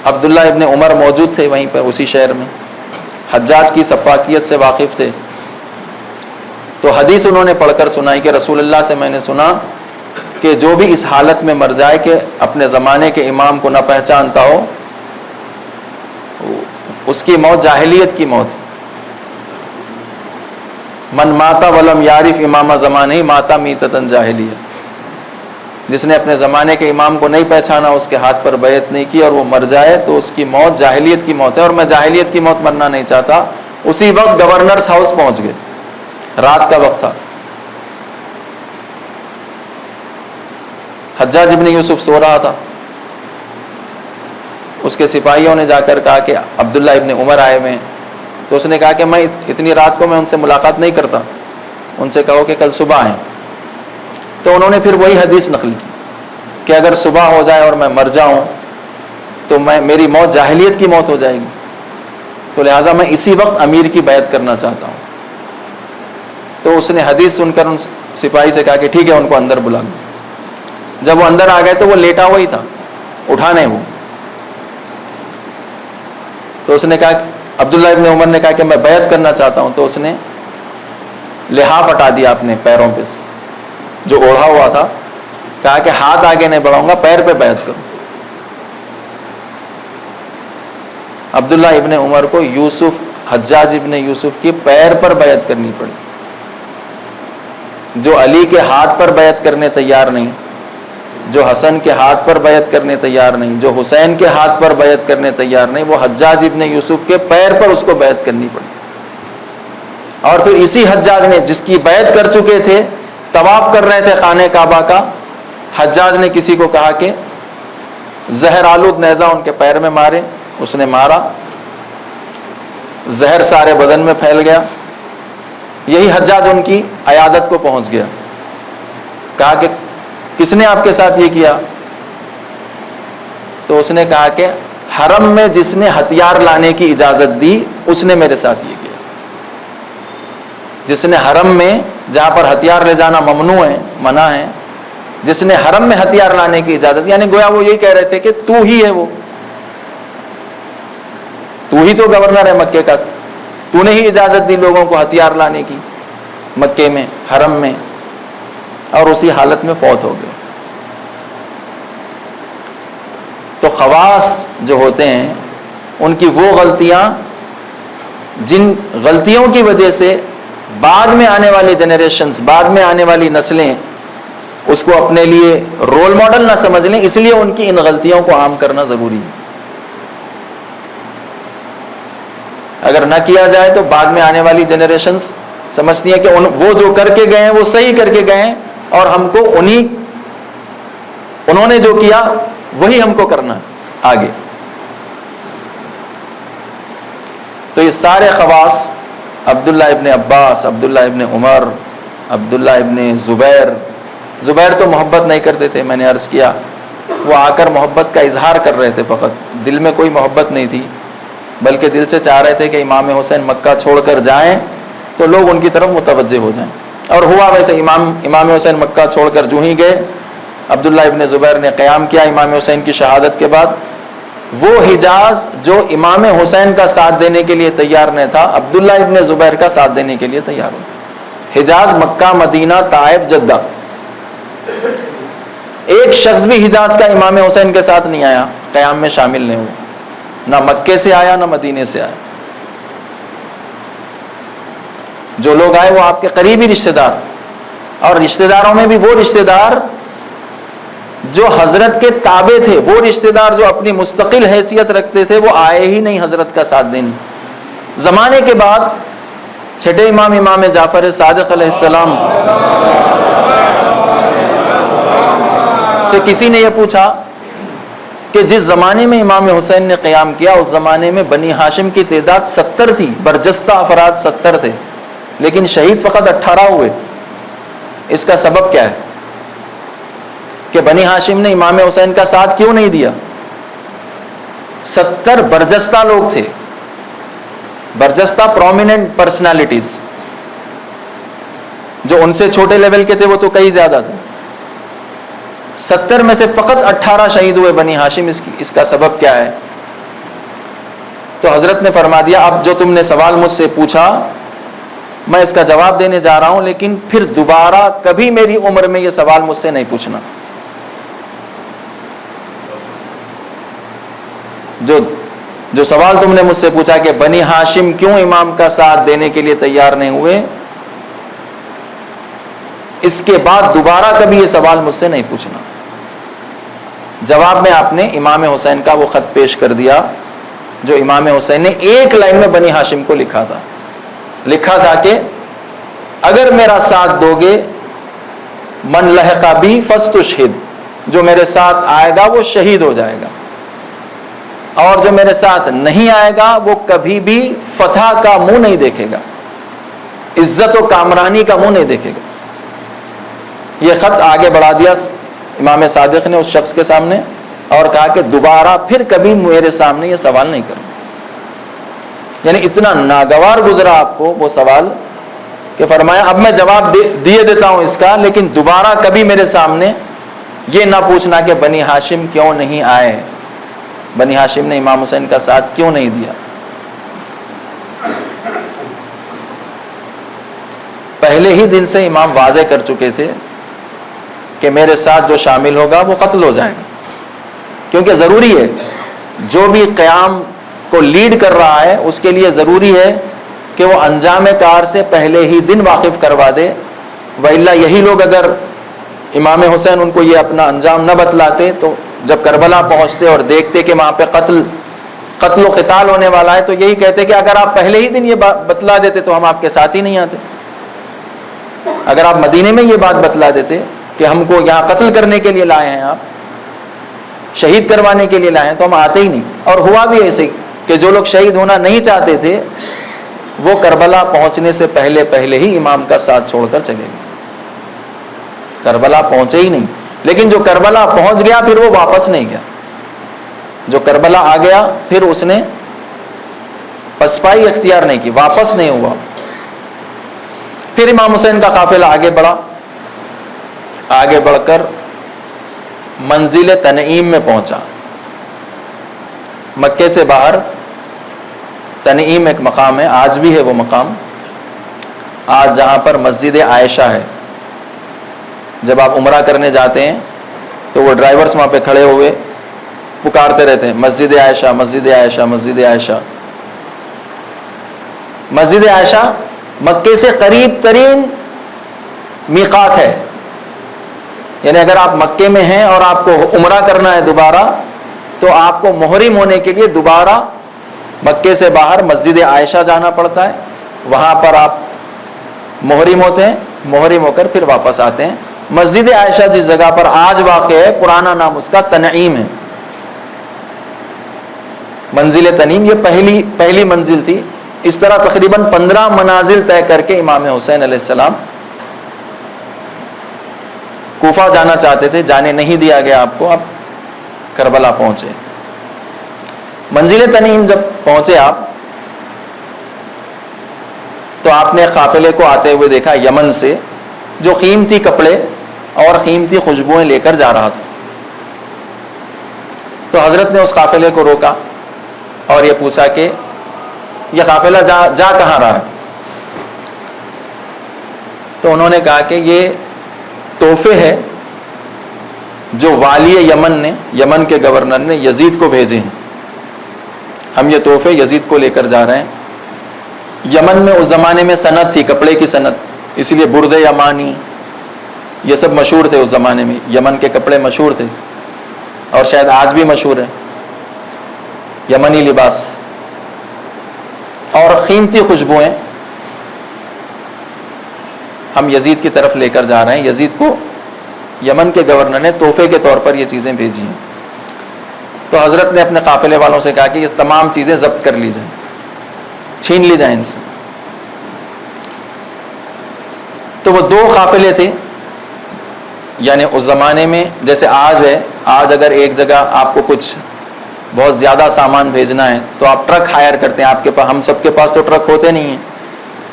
عبداللہ ابن عمر موجود تھے وہیں پر اسی شہر میں، حجاج کی سفاکیت سے واقف تھے، تو حدیث انہوں نے پڑھ کر سنائی کہ رسول اللہ سے میں نے سنا کہ جو بھی اس حالت میں مر جائے کہ اپنے زمانے کے امام کو نہ پہچانتا ہو، اس کی موت جاہلیت کی موت۔ من ماتا ولم یعرف امام زمانہ ماتا میتۃ جاہلیہ، جس نے اپنے زمانے کے امام کو نہیں پہچانا، اس کے ہاتھ پر بیعت نہیں کی اور وہ مر جائے تو اس کی موت جاہلیت کی موت ہے، اور میں جاہلیت کی موت مرنا نہیں چاہتا۔ اسی وقت گورنرز ہاؤس پہنچ گئے، رات کا وقت تھا، حجاج ابن یوسف سو رہا تھا، اس کے سپاہیوں نے جا کر کہا کہ عبداللہ ابن عمر آئے ہوئے ہیں، تو اس نے کہا کہ میں اتنی رات کو میں ان سے ملاقات نہیں کرتا، ان سے کہو کہ کل صبح آئیں۔ تو انہوں نے پھر وہی حدیث نقل کی کہ اگر صبح ہو جائے اور میں مر جاؤں تو میری موت جاہلیت کی موت ہو جائے گی، تو لہٰذا میں اسی وقت امیر کی بیعت کرنا چاہتا ہوں۔ تو اس نے حدیث سن کر ان سپاہی سے کہا کہ ٹھیک ہے ان کو اندر بلا لو. جب وہ اندر آ گئے تو وہ لیٹا ہوا ہی تھا, اٹھا نہیں وہ. تو اس نے کہا, عبداللہ ابن عمر نے کہا کہ میں بیعت کرنا چاہتا ہوں. تو اس نے لحاف ہٹا دیا اپنے پیروں پہ سے جو اوڑھا ہوا تھا, کہا کہ ہاتھ آگے نہیں بڑھاؤں گا, پیر پہ بیعت کروں. عبداللہ ابن عمر کو یوسف, حجاج ابن یوسف کی پیر پر بیعت کرنی پڑی. جو علی کے ہاتھ پر بیعت کرنے تیار نہیں, جو حسن کے ہاتھ پر بیعت کرنے تیار نہیں, جو حسین کے ہاتھ پر بیعت کرنے تیار نہیں, وہ حجاج ابن یوسف کے پیر پر اس کو بیعت کرنی پڑی. اور پھر اسی حجاج نے, جس کی بیعت کر چکے تھے, طواف کر رہے تھے خانہ کعبہ کا, حجاج نے کسی کو کہا کہ زہر آلود نیزہ ان کے پیر میں مارے. اس نے مارا, زہر سارے بدن میں پھیل گیا. یہی حجاج ان کی عیادت کو پہنچ گیا, کہا کہ کس نے آپ کے ساتھ یہ کیا؟ تو اس نے کہا کہ حرم میں جس نے ہتھیار لانے کی اجازت دی اس نے میرے ساتھ یہ کیا. جس نے حرم میں, جہاں پر ہتھیار لے جانا ممنوع ہے, منع ہے, جس نے حرم میں ہتھیار لانے کی اجازت, یعنی گویا وہ یہی کہہ رہے تھے کہ تو ہی ہے, وہ تو ہی تو گورنر ہے مکے کا, تو نے ہی اجازت دی لوگوں کو ہتھیار لانے کی مکے میں, حرم میں, اور اسی حالت میں فوت ہو گئے. تو خواص جو ہوتے ہیں ان کی وہ غلطیاں جن غلطیوں کی وجہ سے بعد میں آنے والے جنریشنز, بعد میں آنے والی نسلیں اس کو اپنے لیے رول ماڈل نہ سمجھ لیں, اس لیے ان کی ان غلطیوں کو عام کرنا ضروری ہے. اگر نہ کیا جائے تو بعد میں آنے والی جنریشنز سمجھتی ہیں کہ وہ جو کر کے گئے ہیں وہ صحیح کر کے گئے ہیں, اور ہم کو انہوں نے جو کیا وہی ہم کو کرنا آگے. تو یہ سارے خواص عبداللہ ابن عباس, عبداللہ ابن عمر, عبداللہ ابن زبیر. زبیر تو محبت نہیں کرتے تھے, میں نے عرض کیا, وہ آ کر محبت کا اظہار کر رہے تھے, فقط دل میں کوئی محبت نہیں تھی, بلکہ دل سے چاہ رہے تھے کہ امام حسین مکہ چھوڑ کر جائیں تو لوگ ان کی طرف متوجہ ہو جائیں. اور ہوا ویسے. امام حسین مکہ چھوڑ کر جو ہی گئے, عبداللہ ابن زبیر نے قیام کیا امام حسین کی شہادت کے بعد. وہ حجاز جو امام حسین کا ساتھ دینے کے لیے تیار نہیں تھا, عبداللہ ابن زبیر کا ساتھ دینے کے لیے تیار ہو. حجاز, مکہ, مدینہ, طائف, جدہ, ایک شخص بھی حجاز کا امام حسین کے ساتھ نہیں آیا, قیام میں شامل نہیں ہوا. نہ مکے سے آیا نہ مدینے سے آیا. جو لوگ آئے وہ آپ کے قریبی رشتہ دار, اور رشتہ داروں میں بھی وہ رشتہ دار جو حضرت کے تابع تھے, وہ رشتہ دار جو اپنی مستقل حیثیت رکھتے تھے, وہ آئے ہی نہیں حضرت کا ساتھ دینے. زمانے کے بعد چھٹے امام, امام جعفر صادق علیہ السلام سے کسی نے یہ پوچھا کہ جس زمانے میں امام حسین نے قیام کیا اس زمانے میں بنی ہاشم کی تعداد 70 تھی, برجستہ افراد 70 تھے, لیکن شہید فقط 18 ہوئے. اس کا سبب کیا ہے کہ بنی ہاشم نے امام حسین کا ساتھ کیوں نہیں دیا؟ 70 برجستہ لوگ تھے, برجستہ پرومیننٹ پرسنالٹیز. جو ان سے چھوٹے لیول کے تھے وہ تو کئی زیادہ تھے. 70 میں سے فقط 18 شہید ہوئے بنی ہاشم. اس کا سبب کیا ہے؟ تو حضرت نے فرما دیا, اب جو تم نے سوال مجھ سے پوچھا میں اس کا جواب دینے جا رہا ہوں, لیکن پھر دوبارہ کبھی میری عمر میں یہ سوال مجھ سے نہیں پوچھنا. جو سوال تم نے مجھ سے پوچھا کہ بنی ہاشم کیوں امام کا ساتھ دینے کے لیے تیار نہیں ہوئے, اس کے بعد دوبارہ کبھی یہ سوال مجھ سے نہیں پوچھنا. جواب میں آپ نے امام حسین کا وہ خط پیش کر دیا جو امام حسین نے ایک لائن میں بنی ہاشم کو لکھا تھا. لکھا تھا کہ اگر میرا ساتھ دو گے, من لحق بی فاستشہد, جو میرے ساتھ آئے گا وہ شہید ہو جائے گا, اور جو میرے ساتھ نہیں آئے گا وہ کبھی بھی فتح کا منہ نہیں دیکھے گا, عزت و کامرانی کا منہ نہیں دیکھے گا. یہ خط آگے بڑھا دیا امام صادق نے اس شخص کے سامنے, اور کہا کہ دوبارہ پھر کبھی میرے سامنے یہ سوال نہیں کرنا. یعنی اتنا ناگوار گزرا آپ کو وہ سوال کہ فرمایا اب میں جواب دیے دیتا ہوں اس کا، لیکن دوبارہ کبھی میرے سامنے یہ نہ پوچھنا کہ بنی ہاشم کیوں نہیں آئے، بنی ہاشم نے امام حسین کا ساتھ کیوں نہیں دیا۔ پہلے ہی دن سے امام واضح کر چکے تھے کہ میرے ساتھ جو شامل ہوگا وہ قتل ہو جائے گا، کیونکہ ضروری ہے جو بھی قیام کو لیڈ کر رہا ہے اس کے لیے ضروری ہے کہ وہ انجام کار سے پہلے ہی دن واقف کروا دے، وإلا یہی لوگ اگر امام حسین ان کو یہ اپنا انجام نہ بتلاتے تو جب کربلا پہنچتے اور دیکھتے کہ وہاں پہ قتل و قتال ہونے والا ہے تو یہی کہتے کہ اگر آپ پہلے ہی دن یہ بتلا دیتے تو ہم آپ کے ساتھ ہی نہیں آتے، اگر آپ مدینے میں یہ بات بتلا دیتے کہ ہم کو یہاں قتل کرنے کے لیے لائے ہیں، آپ شہید کروانے کے لیے لائے ہیں، تو ہم آتے ہی نہیں۔ اور ہوا بھی ایسے ہی کہ جو لوگ شہید ہونا نہیں چاہتے تھے وہ کربلا پہنچنے سے پہلے ہی امام کا ساتھ چھوڑ کر چلے گئے، کربلا پہنچے ہی نہیں۔ لیکن جو کربلا پہنچ گیا پھر وہ واپس نہیں گیا، جو کربلا آ گیا پھر اس نے پسپائی اختیار نہیں کی، واپس نہیں ہوا۔ پھر امام حسین کا قافلہ آگے بڑھا، آگے بڑھ کر منزل تنعیم میں پہنچا۔ مکے سے باہر تنعیم ایک مقام ہے، آج بھی ہے وہ مقام، آج جہاں پر مسجد عائشہ ہے۔ جب آپ عمرہ کرنے جاتے ہیں تو وہ ڈرائیورز وہاں پہ کھڑے ہوئے پکارتے رہتے ہیں مسجد عائشہ، مسجد عائشہ، مسجد عائشہ۔ مسجد عائشہ مکے سے قریب ترین میقات ہے، یعنی اگر آپ مکے میں ہیں اور آپ کو عمرہ کرنا ہے دوبارہ تو آپ کو محرم ہونے کے لیے دوبارہ مکے سے باہر مسجد عائشہ جانا پڑتا ہے، وہاں پر آپ محرم ہوتے ہیں، محرم ہو کر پھر واپس آتے ہیں۔ مسجد عائشہ جس جگہ پر آج واقع ہے پرانا نام اس کا تنعیم ہے، منزل تنعیم یہ پہلی منزل تھی۔ اس طرح تقریباً 15 منازل طے کر کے امام حسین علیہ السلام کوفہ جانا چاہتے تھے، جانے نہیں دیا گیا آپ کو، اب کربلا پہنچے۔ منزل تنعیم جب پہنچے آپ تو آپ نے قافلے کو آتے ہوئے دیکھا یمن سے، جو قیمتی کپڑے اور قیمتی خوشبوئیں لے کر جا رہا تھا۔ تو حضرت نے اس قافلے کو روکا اور یہ پوچھا کہ یہ قافلہ جا کہاں رہا ہے؟ تو انہوں نے کہا کہ یہ تحفے ہے جو والی یمن نے، یمن کے گورنر نے یزید کو بھیجے ہیں، ہم یہ تحفے یزید کو لے کر جا رہے ہیں۔ یمن میں اس زمانے میں صنعت تھی، کپڑے کی صنعت، اسی لیے برد یمانی یہ سب مشہور تھے اس زمانے میں، یمن کے کپڑے مشہور تھے اور شاید آج بھی مشہور ہے یمنی لباس اور قیمتی خوشبوئیں ہم یزید کی طرف لے کر جا رہے ہیں۔ یزید کو یمن کے گورنر نے تحفے کے طور پر یہ چیزیں بھیجی ہیں۔ تو حضرت نے اپنے قافلے والوں سے کہا کہ یہ تمام چیزیں ضبط کر لی جائیں، چھین لی جائیں ان سے۔ تو وہ 2 قافلے تھے، یعنی اس زمانے میں جیسے آج ہے، آج اگر ایک جگہ آپ کو کچھ بہت زیادہ سامان بھیجنا ہے تو آپ ٹرک ہائر کرتے ہیں، آپ کے پاس، ہم سب کے پاس تو ٹرک ہوتے نہیں ہیں،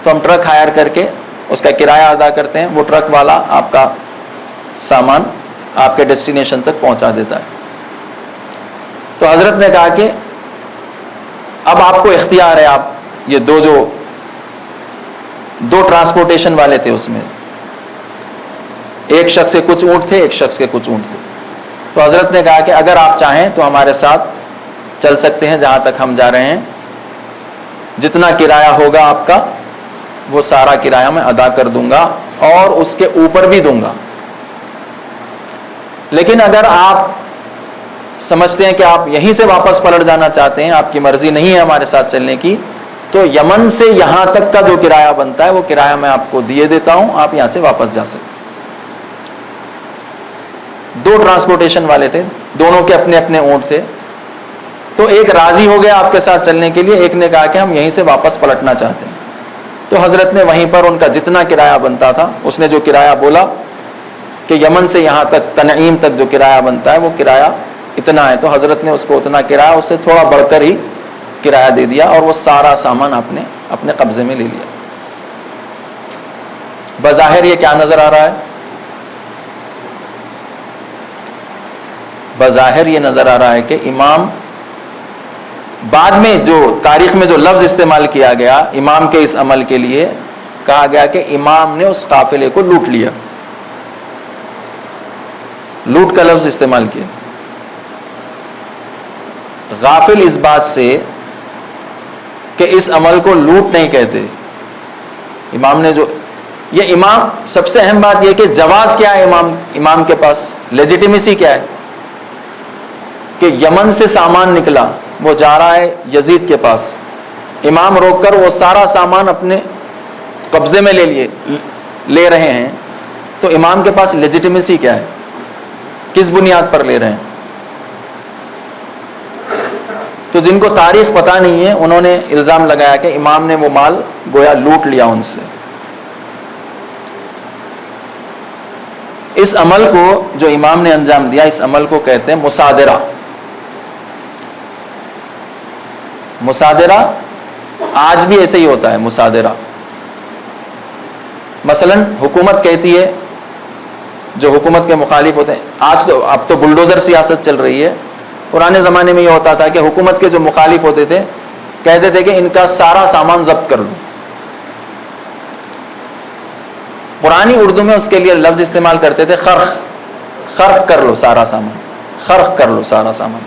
تو ہم ٹرک ہائر کر کے اس کا کرایہ ادا کرتے ہیں، وہ ٹرک والا آپ کا سامان آپ کے ڈیسٹینیشن تک پہنچا دیتا ہے۔ تو حضرت نے کہا کہ اب آپ کو اختیار ہے، آپ یہ دو ٹرانسپورٹیشن والے تھے، اس میں ایک شخص کے کچھ اونٹ تھے، ایک شخص کے کچھ اونٹ تھے۔ تو حضرت نے کہا کہ اگر آپ چاہیں تو ہمارے ساتھ چل سکتے ہیں جہاں تک ہم جا رہے ہیں، جتنا کرایہ ہوگا آپ کا وہ سارا کرایہ میں ادا کر دوں گا اور اس کے اوپر بھی دوں گا، لیکن اگر آپ سمجھتے ہیں کہ آپ یہیں سے واپس پلٹ جانا چاہتے ہیں، آپ کی مرضی نہیں ہے ہمارے ساتھ چلنے کی، تو یمن سے یہاں تک کا جو کرایہ بنتا ہے وہ کرایہ میں آپ کو دیے دیتا ہوں، آپ یہاں سے واپس جا سکتے۔ 2 ٹرانسپورٹیشن والے تھے، دونوں کے اپنے اپنے اونٹ تھے، تو ایک راضی ہو گیا آپ کے ساتھ چلنے کے لیے، ایک نے کہا کہ ہم یہیں سے واپس پلٹنا چاہتے ہیں۔ تو حضرت نے وہیں پر ان کا جتنا کرایہ بنتا تھا، اس نے جو کرایہ بولا کہ یمن سے یہاں تک تنعیم تک جو کرایہ بنتا ہے وہ کرایہ اتنا ہے، تو حضرت نے اس کو اتنا کرایہ، اس سے تھوڑا بڑھ کر ہی کرایہ دے دیا اور وہ سارا سامان آپ نے اپنے قبضے میں لے لیا۔ بظاہر یہ کیا نظر آ رہا ہے؟ بظاہر یہ نظر آ رہا ہے کہ امام، بعد میں جو تاریخ میں جو لفظ استعمال کیا گیا امام کے اس عمل کے لیے، کہا گیا کہ امام نے اس قافلے کو لوٹ لیا، لوٹ کا لفظ استعمال کیا۔ غافل اس بات سے کہ اس عمل کو لوٹ نہیں کہتے، امام نے جو یہ امام، سب سے اہم بات یہ کہ جواز کیا ہے امام کے پاس، لیجیٹیمیسی کیا ہے کہ یمن سے سامان نکلا، وہ جا رہا ہے یزید کے پاس، امام روک کر وہ سارا سامان اپنے قبضے میں لے رہے ہیں، تو امام کے پاس لیجیٹیمیسی کیا ہے، کس بنیاد پر لے رہے ہیں؟ تو جن کو تاریخ پتہ نہیں ہے انہوں نے الزام لگایا کہ امام نے وہ مال گویا لوٹ لیا ان سے۔ اس عمل کو جو امام نے انجام دیا، اس عمل کو کہتے ہیں مصادرہ۔ مصادرہ آج بھی ایسے ہی ہوتا ہے، مصادرہ۔ مثلا حکومت کہتی ہے، جو حکومت کے مخالف ہوتے ہیں، اب تو بلڈوزر سیاست چل رہی ہے، پرانے زمانے میں یہ ہوتا تھا کہ حکومت کے جو مخالف ہوتے تھے کہتے تھے کہ ان کا سارا سامان ضبط کر لو۔ پرانی اردو میں اس کے لیے لفظ استعمال کرتے تھے خرخ، خرخ کر لو سارا سامان، خرخ کر لو سارا سامان،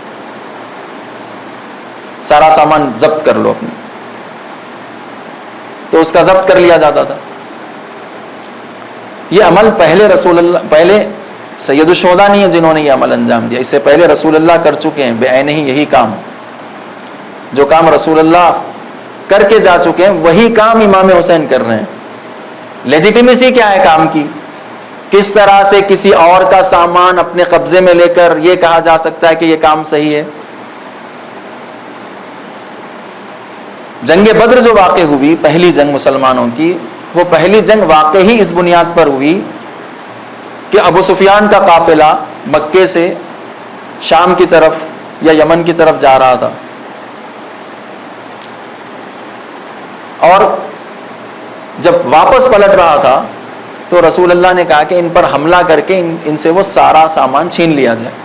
سارا سامان ضبط کر لو اپنے، تو اس کا ضبط کر لیا جاتا تھا۔ یہ عمل پہلے سید الشہداء نہیں ہے جنہوں نے یہ عمل انجام دیا، اس سے پہلے رسول اللہ کر چکے ہیں بعینہ ہی یہی کام، جو کام رسول اللہ کر کے جا چکے ہیں وہی کام امام حسین کر رہے ہیں۔ لیجیٹیمیسی کیا ہے کام کی؟ کس طرح سے کسی اور کا سامان اپنے قبضے میں لے کر یہ کہا جا سکتا ہے کہ یہ کام صحیح ہے؟ جنگ بدر جو واقع ہوئی، پہلی جنگ مسلمانوں کی، وہ پہلی جنگ واقعی اس بنیاد پر ہوئی کہ ابو سفیان کا قافلہ مکے سے شام کی طرف یا یمن کی طرف جا رہا تھا، اور جب واپس پلٹ رہا تھا تو رسول اللہ نے کہا کہ ان پر حملہ کر کے ان سے وہ سارا سامان چھین لیا جائے۔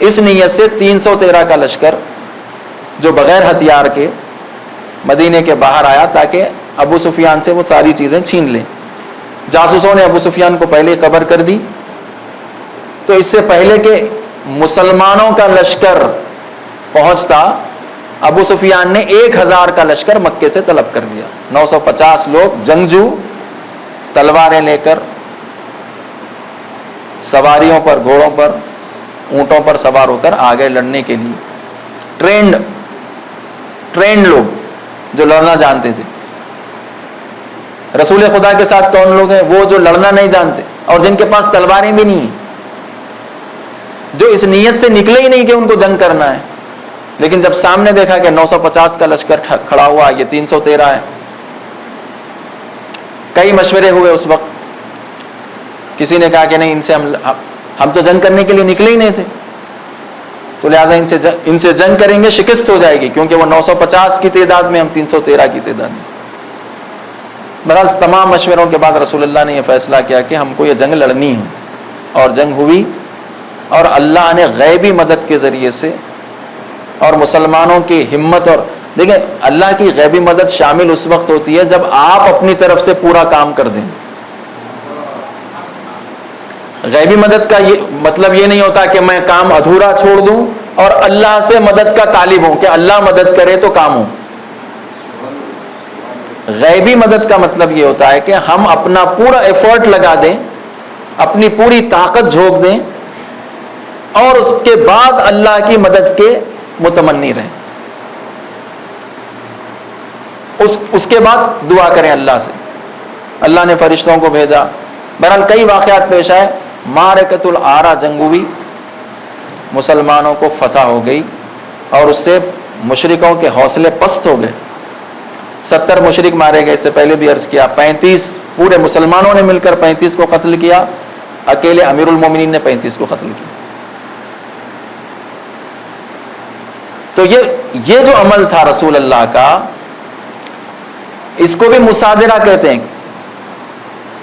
اس نیت سے 313 کا لشکر جو بغیر ہتھیار کے مدینے کے باہر آیا تاکہ ابو سفیان سے وہ ساری چیزیں چھین لیں۔ جاسوسوں نے ابو سفیان کو پہلے قبر کر دی، تو اس سے پہلے کہ مسلمانوں کا لشکر پہنچتا، ابو سفیان نے 1000 کا لشکر مکے سے طلب کر لیا۔ 950 لوگ جنگجو تلواریں لے کر، سواریوں پر، گھوڑوں پر، اونٹوں پر سوار ہو کر آگے لڑنے کے لیے، ٹرینڈ لوگ جو لڑنا جانتے تھے۔ رسول خدا کے ساتھ کون لوگ ہیں؟ وہ جو لڑنا نہیں جانتے اور جن کے پاس تلواریں بھی نہیں ہیں، جو اس نیت سے نکلے ہی نہیں کہ ان کو جنگ کرنا ہے، لیکن جب سامنے دیکھا کہ 950 کا لشکر کھڑا ہوا، یہ 313 ہے، کئی مشورے ہوئے اس وقت۔ کسی نے کہا کہ نہیں، ان سے ہم تو جنگ کرنے کے لیے نکلے ہی نہیں تھے، تو لہٰذا ان سے جنگ کریں گے شکست ہو جائے گی، کیونکہ وہ 950 کی تعداد میں، ہم 313 کی تعداد میں۔ بہرحال تمام مشوروں کے بعد رسول اللہ نے یہ فیصلہ کیا کہ ہم کو یہ جنگ لڑنی ہے، اور جنگ ہوئی، اور اللہ نے غیبی مدد کے ذریعے سے اور مسلمانوں کی ہمت، اور دیکھیں اللہ کی غیبی مدد شامل اس وقت ہوتی ہے جب آپ اپنی طرف سے پورا کام کر دیں۔ غیبی مدد کا یہ مطلب یہ نہیں ہوتا کہ میں کام ادھورا چھوڑ دوں اور اللہ سے مدد کا طالب ہوں کہ اللہ مدد کرے تو کام ہو۔ غیبی مدد کا مطلب یہ ہوتا ہے کہ ہم اپنا پورا ایفرٹ لگا دیں، اپنی پوری طاقت جھونک دیں، اور اس کے بعد اللہ کی مدد کے متمنی رہیں، اس کے بعد دعا کریں اللہ سے۔ اللہ نے فرشتوں کو بھیجا، بہرحال کئی واقعات پیش آئے۔ معرکۃ الآرا جنگ ہوئی، مسلمانوں کو فتح ہو گئی، اور اس سے مشرکوں کے حوصلے پست ہو گئے۔ 70 مشرک مارے گئے، اس سے پہلے بھی عرض کیا۔ 35 پورے مسلمانوں نے مل کر 35 کو قتل کیا، اکیلے امیر المومنین نے 35 کو قتل کیا۔ تو یہ جو عمل تھا رسول اللہ کا، اس کو بھی مصادرہ کہتے ہیں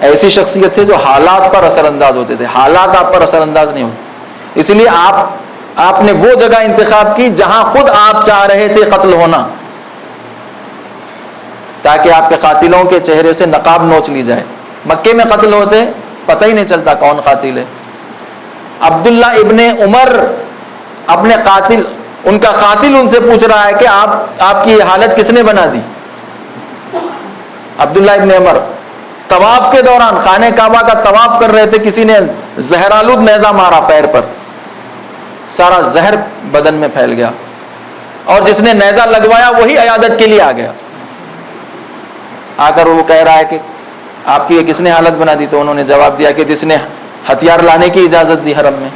ایسی شخصیت تھے جو حالات پر اثر انداز ہوتے تھے، حالات آپ پر اثر انداز نہیں ہوتے، اس لیے آپ نے وہ جگہ انتخاب کی جہاں خود آپ چاہ رہے تھے قتل ہونا، تاکہ آپ کے قاتلوں کے چہرے سے نقاب نوچ لی جائے۔ مکے میں قتل ہوتے پتہ ہی نہیں چلتا کون قاتل ہے۔ عبداللہ ابن عمر اپنے قاتل، ان کا قاتل ان سے پوچھ رہا ہے کہ آپ کی یہ حالت کس نے بنا دی؟ عبداللہ ابن عمر طواف کے دوران خانہ کعبہ کا طواف کر رہے تھے، کسی نے زہرآلود نیزہ مارا پیر پر، سارا زہر بدن میں پھیل گیا، اور جس نے نیزہ لگوایا وہی عیادت کے لیے آ گیا، آ کر وہ کہہ رہا ہے کہ آپ کی یہ کس نے حالت بنا دی؟ تو انہوں نے جواب دیا کہ جس نے ہتھیار لانے کی اجازت دی حرم میں۔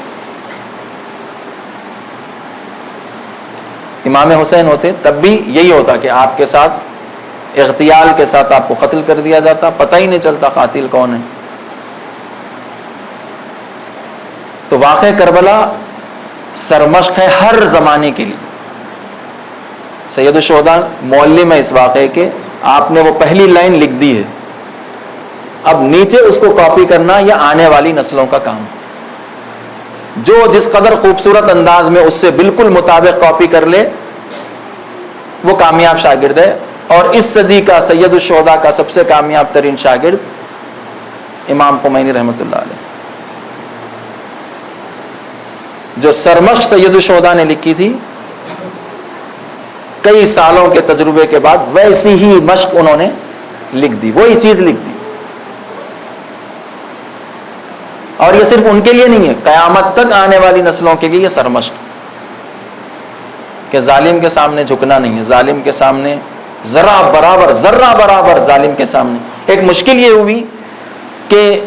امام حسین ہوتے تب بھی یہی ہوتا کہ آپ کے ساتھ اغتیال کے ساتھ آپ کو قتل کر دیا جاتا، پتہ ہی نہیں چلتا قاتل کون ہے۔ تو واقعہ کربلا سرمشق ہے ہر زمانے کے لیے۔ سید الشہداء معلم ہے اس واقعے کے، آپ نے وہ پہلی لائن لکھ دی ہے، اب نیچے اس کو کاپی کرنا یا آنے والی نسلوں کا کام، جو جس قدر خوبصورت انداز میں اس سے بالکل مطابق کاپی کر لے وہ کامیاب شاگرد ہے۔ اور اس صدی کا سید الشہداء کا سب سے کامیاب ترین شاگرد امام خمینی رحمۃ اللہ علیہ، جو سرمشق سید الشہداء نے لکھی تھی، کئی سالوں کے تجربے کے بعد ویسی ہی مشق انہوں نے لکھ دی، وہی چیز لکھ دی۔ اور یہ صرف ان کے لیے نہیں ہے، قیامت تک آنے والی نسلوں کے لیے یہ سرمشق کہ ظالم کے سامنے جھکنا نہیں ہے، ظالم کے سامنے ذرہ برابر ظالم کے سامنے۔ ایک مشکل یہ ہوئی کہ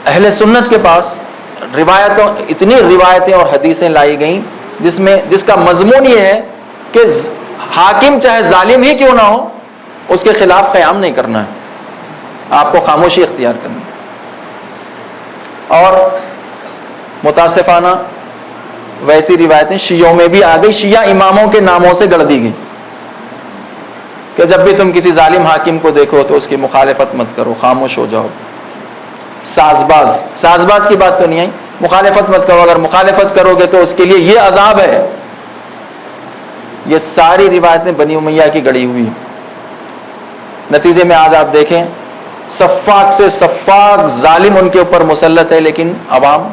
اہل سنت کے پاس اتنی روایتیں اور حدیثیں لائی گئیں جس کا مضمون یہ ہے کہ حاکم چاہے ظالم ہی کیوں نہ ہو اس کے خلاف قیام نہیں کرنا ہے، آپ کو خاموشی اختیار کرنی ہے۔ اور متاسفانہ ویسی روایتیں شیعوں میں بھی آ گئی، شیعہ اماموں کے ناموں سے گڑھ دی گئی کہ جب بھی تم کسی ظالم حاکم کو دیکھو تو اس کی مخالفت مت کرو، خاموش ہو جاؤ۔ سازباز کی بات تو نہیں آئی، مخالفت مت کرو، اگر مخالفت کرو گے تو اس کے لیے یہ عذاب ہے۔ یہ ساری روایتیں بنی امیہ کی گڑھی ہوئی، نتیجے میں آج آپ دیکھیں سفاک سے سفاک ظالم ان کے اوپر مسلط ہے، لیکن عوام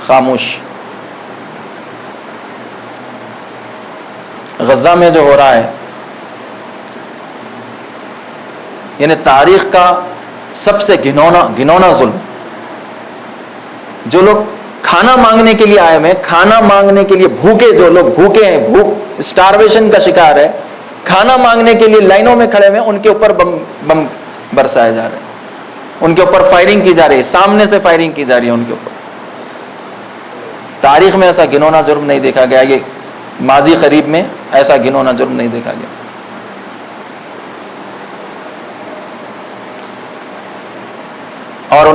خاموش۔ غزہ میں جو ہو رہا ہے، یعنی تاریخ کا سب سے گھنونا ظلم، جو لوگ کھانا مانگنے کے لیے آئے ہوئے ہیں، کھانا مانگنے کے لیے بھوکے، جو لوگ بھوکے ہیں، بھوک اسٹارویشن کا شکار ہے، کھانا مانگنے کے لیے لائنوں میں کھڑے ہوئے ہیں، ان کے اوپر بم برسائے جا رہے ہیں، ان کے اوپر فائرنگ کی جا رہی ہے، سامنے سے فائرنگ کی جا رہی ہے ان کے اوپر۔ تاریخ میں ایسا گھنونا جرم نہیں دیکھا گیا، یہ ماضی قریب میں ایسا گھنونا جرم نہیں دیکھا گیا۔ اور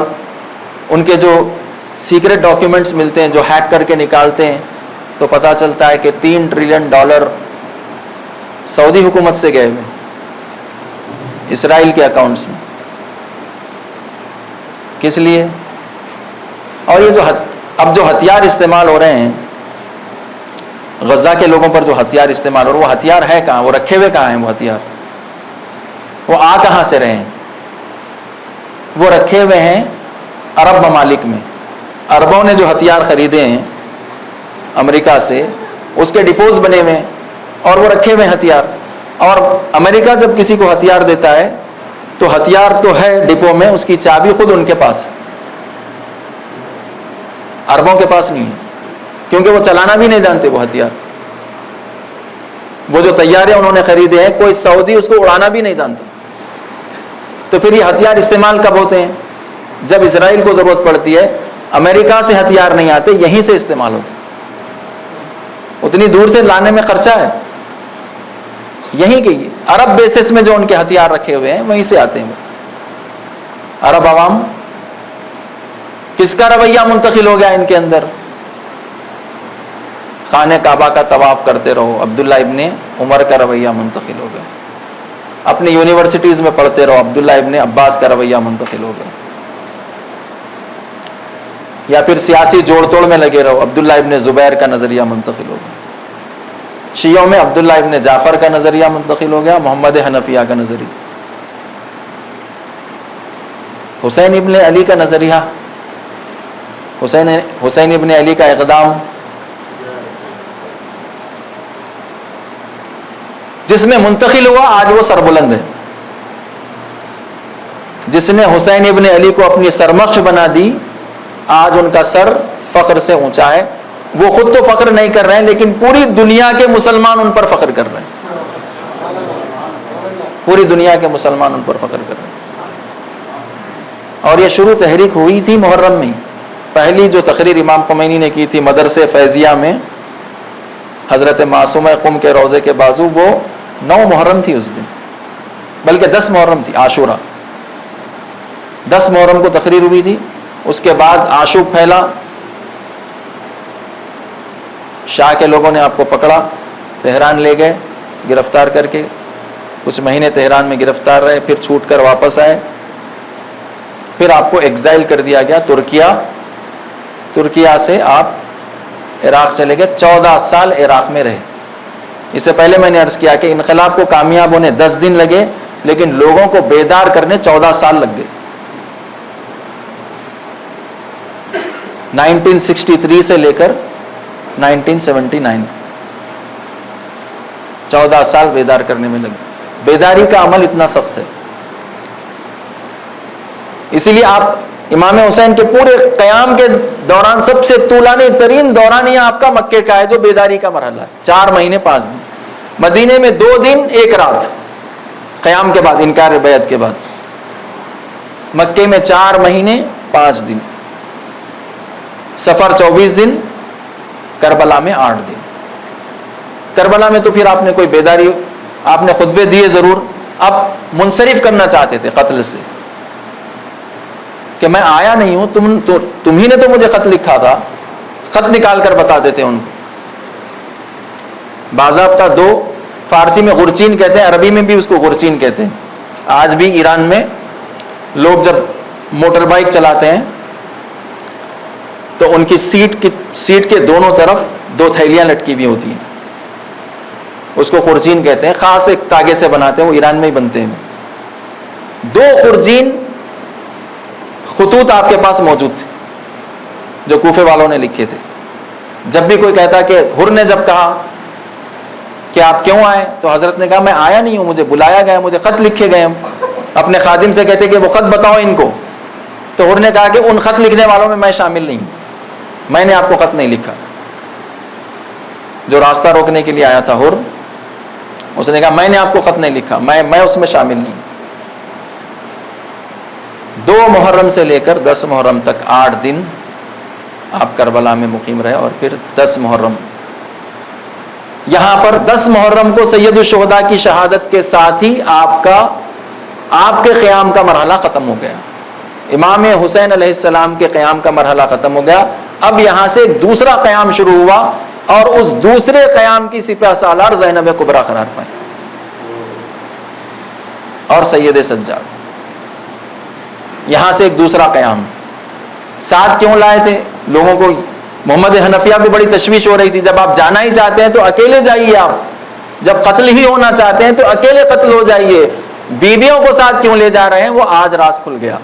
ان کے جو سیکرٹ ڈاکیومنٹس ملتے ہیں، جو ہیک کر کے نکالتے ہیں، تو پتہ چلتا ہے کہ $3 ٹریلین سعودی حکومت سے گئے ہوئے اسرائیل کے اکاؤنٹس میں۔ کس لیے؟ اور یہ اب جو ہتھیار استعمال ہو رہے ہیں غزہ کے لوگوں پر، جو ہتھیار استعمال ہو رہے ہیں، وہ ہتھیار ہے کہاں؟ وہ رکھے ہوئے کہاں ہیں؟ وہ ہتھیار وہ آ کہاں سے رہے ہیں؟ وہ رکھے ہوئے ہیں عرب ممالک میں۔ عربوں نے جو ہتھیار خریدے ہیں امریکہ سے، اس کے ڈپوز بنے ہوئے ہیں اور وہ رکھے ہوئے ہتھیار۔ اور امریکہ جب کسی کو ہتھیار دیتا ہے تو ہتھیار تو ہے ڈپو میں، اس کی چابی خود ان کے پاس، عربوں کے پاس نہیں ہے، کیونکہ وہ چلانا بھی نہیں جانتے وہ ہتھیار۔ وہ جو طیارے انہوں نے خریدے ہیں، کوئی سعودی اس کو اڑانا بھی نہیں جانتا۔ تو پھر یہ ہتھیار استعمال کب ہوتے ہیں؟ جب اسرائیل کو ضرورت پڑتی ہے۔ امریکہ سے ہتھیار نہیں آتے، یہیں سے استعمال ہوتے، اتنی دور سے لانے میں خرچہ ہے، یہیں کے عرب بیسس میں جو ان کے ہتھیار رکھے ہوئے ہیں وہیں سے آتے ہیں۔ عرب عوام کس کا رویہ منتقل ہو گیا ان کے اندر؟ خانہ کعبہ کا طواف کرتے رہو، عبداللہ ابن عمر کا رویہ منتقل ہو گیا۔ اپنی یونیورسٹیز میں پڑھتے رہو عبداللہ ابن عباس کا رویہ منتقل ہو گیا، یا پھر سیاسی جوڑ توڑ میں لگے رہو عبداللہ ابن زبیر کا نظریہ منتقل ہو گیا، شیعوں میں عبداللہ ابن جعفر کا نظریہ منتقل ہو گیا، محمد حنفیہ کا نظریہ، حسین ابن علی کا نظریہ، حسین ابن علی کا اقدام جس میں منتقل ہوا آج وہ سربلند ہے، جس نے حسین ابن علی کو اپنی سرمشق بنا دی آج ان کا سر فخر سے اونچا ہے، وہ خود تو فخر نہیں کر رہے ہیں لیکن پوری دنیا کے مسلمان ان پر فخر کر رہے ہیں، پوری دنیا کے مسلمان ان پر فخر کر رہے ہیں۔ اور یہ شروع تحریک ہوئی تھی محرم میں، پہلی جو تقریر امام خمینی نے کی تھی مدرسے فیضیہ میں حضرت معصومہ قم کے روضے کے بازو، وہ 9 محرم تھی اس دن، بلکہ 10 محرم تھی، عاشورہ 10 محرم کو تقریر ہوئی تھی۔ اس کے بعد آشوب پھیلا، شاہ کے لوگوں نے آپ کو پکڑا، تہران لے گئے گرفتار کر کے، کچھ مہینے تہران میں گرفتار رہے، پھر چھوٹ کر واپس آئے، پھر آپ کو ایگزائل کر دیا گیا ترکیہ سے آپ عراق چلے گئے، 14 سال عراق میں رہے۔ اس سے پہلے میں نے عرض کیا کہ انقلاب کو کامیاب ہونے 10 دن لگے لیکن لوگوں کو بیدار کرنے 14 سال لگ گئے۔ 1963 سے لے کر 1979 14 سال بیدار کرنے میں لگے۔ بیداری کا عمل اتنا سخت ہے، اسی لیے آپ امام حسین کے پورے قیام کے دوران سب سے طولانی ترین دوران یہ آپ کا مکے کا ہے جو بیداری کا مرحلہ ہے، 4 مہینے 5 دن، مدینے میں 2 دن 1 رات قیام کے بعد، انکار بیعت کے بعد، مکے میں 4 مہینے 5 دن، سفر 24 دن، کربلا میں 8 دن۔ کربلا میں تو پھر آپ نے کوئی بیداری، آپ نے خطبے دیے ضرور، اب منصرف کرنا چاہتے تھے قتل سے کہ میں آیا نہیں ہوں، تم ہی نے تو مجھے خط لکھا تھا، خط نکال کر بتا دیتے ان کو۔ باضابطہ 2 فارسی میں غرچین کہتے ہیں، عربی میں بھی اس کو غرچین کہتے ہیں۔ آج بھی ایران میں لوگ جب موٹر بائک چلاتے ہیں تو ان کی سیٹ کے دونوں طرف 2 تھیلیاں لٹکی ہوئی ہوتی ہیں، اس کو خرچین کہتے ہیں، خاص ایک تاگے سے بناتے ہیں، وہ ایران میں ہی بنتے ہیں۔ 2 خرچین خطوط آپ کے پاس موجود تھے جو کوفے والوں نے لکھے تھے۔ جب بھی کوئی کہتا کہ حر نے جب کہا کہ آپ کیوں آئے تو حضرت نے کہا میں آیا نہیں ہوں، مجھے بلایا گیا، مجھے خط لکھے گئے۔ ہم اپنے خادم سے کہتے کہ وہ خط بتاؤ ان کو، تو حر نے کہا کہ ان خط لکھنے والوں میں میں شامل نہیں ہوں، میں نے آپ کو خط نہیں لکھا۔ جو راستہ روکنے کے لیے آیا تھا حر، اس نے کہا میں نے آپ کو خط نہیں لکھا، میں اس میں شامل نہیں ہوں۔ 2 محرم سے لے کر 10 محرم تک 8 دن آپ کربلا میں مقیم رہے، اور پھر 10 محرم یہاں پر 10 محرم کو سید الشہداء کی شہادت کے ساتھ ہی آپ کے قیام کا مرحلہ ختم ہو گیا۔ امام حسین علیہ السلام کے قیام کا مرحلہ ختم ہو گیا۔ اب یہاں سے ایک دوسرا قیام شروع ہوا، اور اس دوسرے قیام کی سپہ سالار زینب کبریٰ قرار پائے اور سید سجاد۔ یہاں سے ایک دوسرا قیام ساتھ کیوں لائے تھے؟ لوگوں کو، محمد حنفیہ کو بڑی تشویش ہو رہی تھی، جب آپ جانا ہی چاہتے ہیں تو اکیلے جائیے، آپ جب قتل ہی ہونا چاہتے ہیں تو اکیلے قتل ہو جائیے، بیویوں کو ساتھ کیوں لے جا رہے ہیں؟ وہ آج راز کھل گیا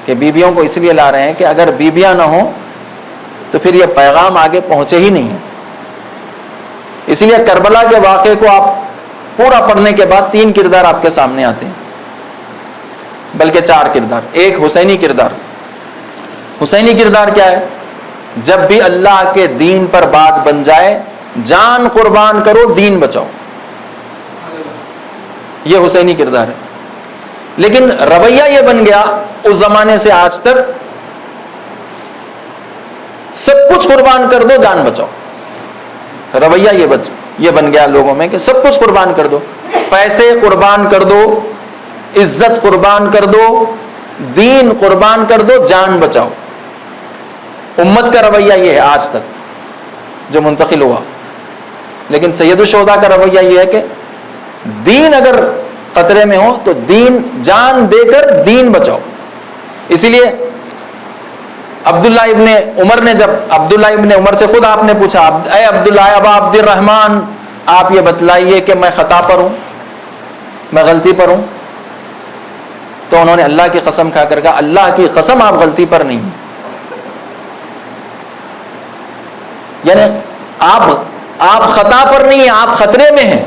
کہ بیویوں کو اس لیے لا رہے ہیں کہ اگر بیویاں نہ ہوں تو پھر یہ پیغام آگے پہنچے ہی نہیں۔ اس لیے کربلا کے واقعے کو آپ پورا پڑھنے کے بعد 3 کردار آپ کے سامنے آتے ہیں، بلکہ 4 کردار۔ ایک حسینی کردار۔ حسینی کردار کیا ہے؟ جب بھی اللہ کے دین پر بات بن جائے جان قربان کرو، دین بچاؤ، یہ حسینی کردار ہے۔ لیکن رویہ یہ بن گیا اس زمانے سے آج تک، سب کچھ قربان کر دو جان بچاؤ۔ رویہ یہ بن گیا لوگوں میں کہ سب کچھ قربان کر دو، پیسے قربان کر دو، عزت قربان کر دو، دین قربان کر دو، جان بچاؤ۔ امت کا رویہ یہ ہے آج تک جو منتقل ہوا۔ لیکن سید الشہداء کا رویہ یہ ہے کہ دین اگر خطرے میں ہو تو دین جان دے کر دین بچاؤ. اسی لیے عبداللہ ابن عمر سے خود آپ نے پوچھا, اے عبداللہ ابا عبد الرحمن, آپ یہ بتلائیے کہ میں خطا پر ہوں, میں غلطی پر ہوں. تو انہوں نے اللہ کی قسم کھا کر کہا, اللہ کی قسم آپ غلطی پر نہیں. یعنی آپ خطا پر نہیں ہیں, آپ خطرے میں ہیں.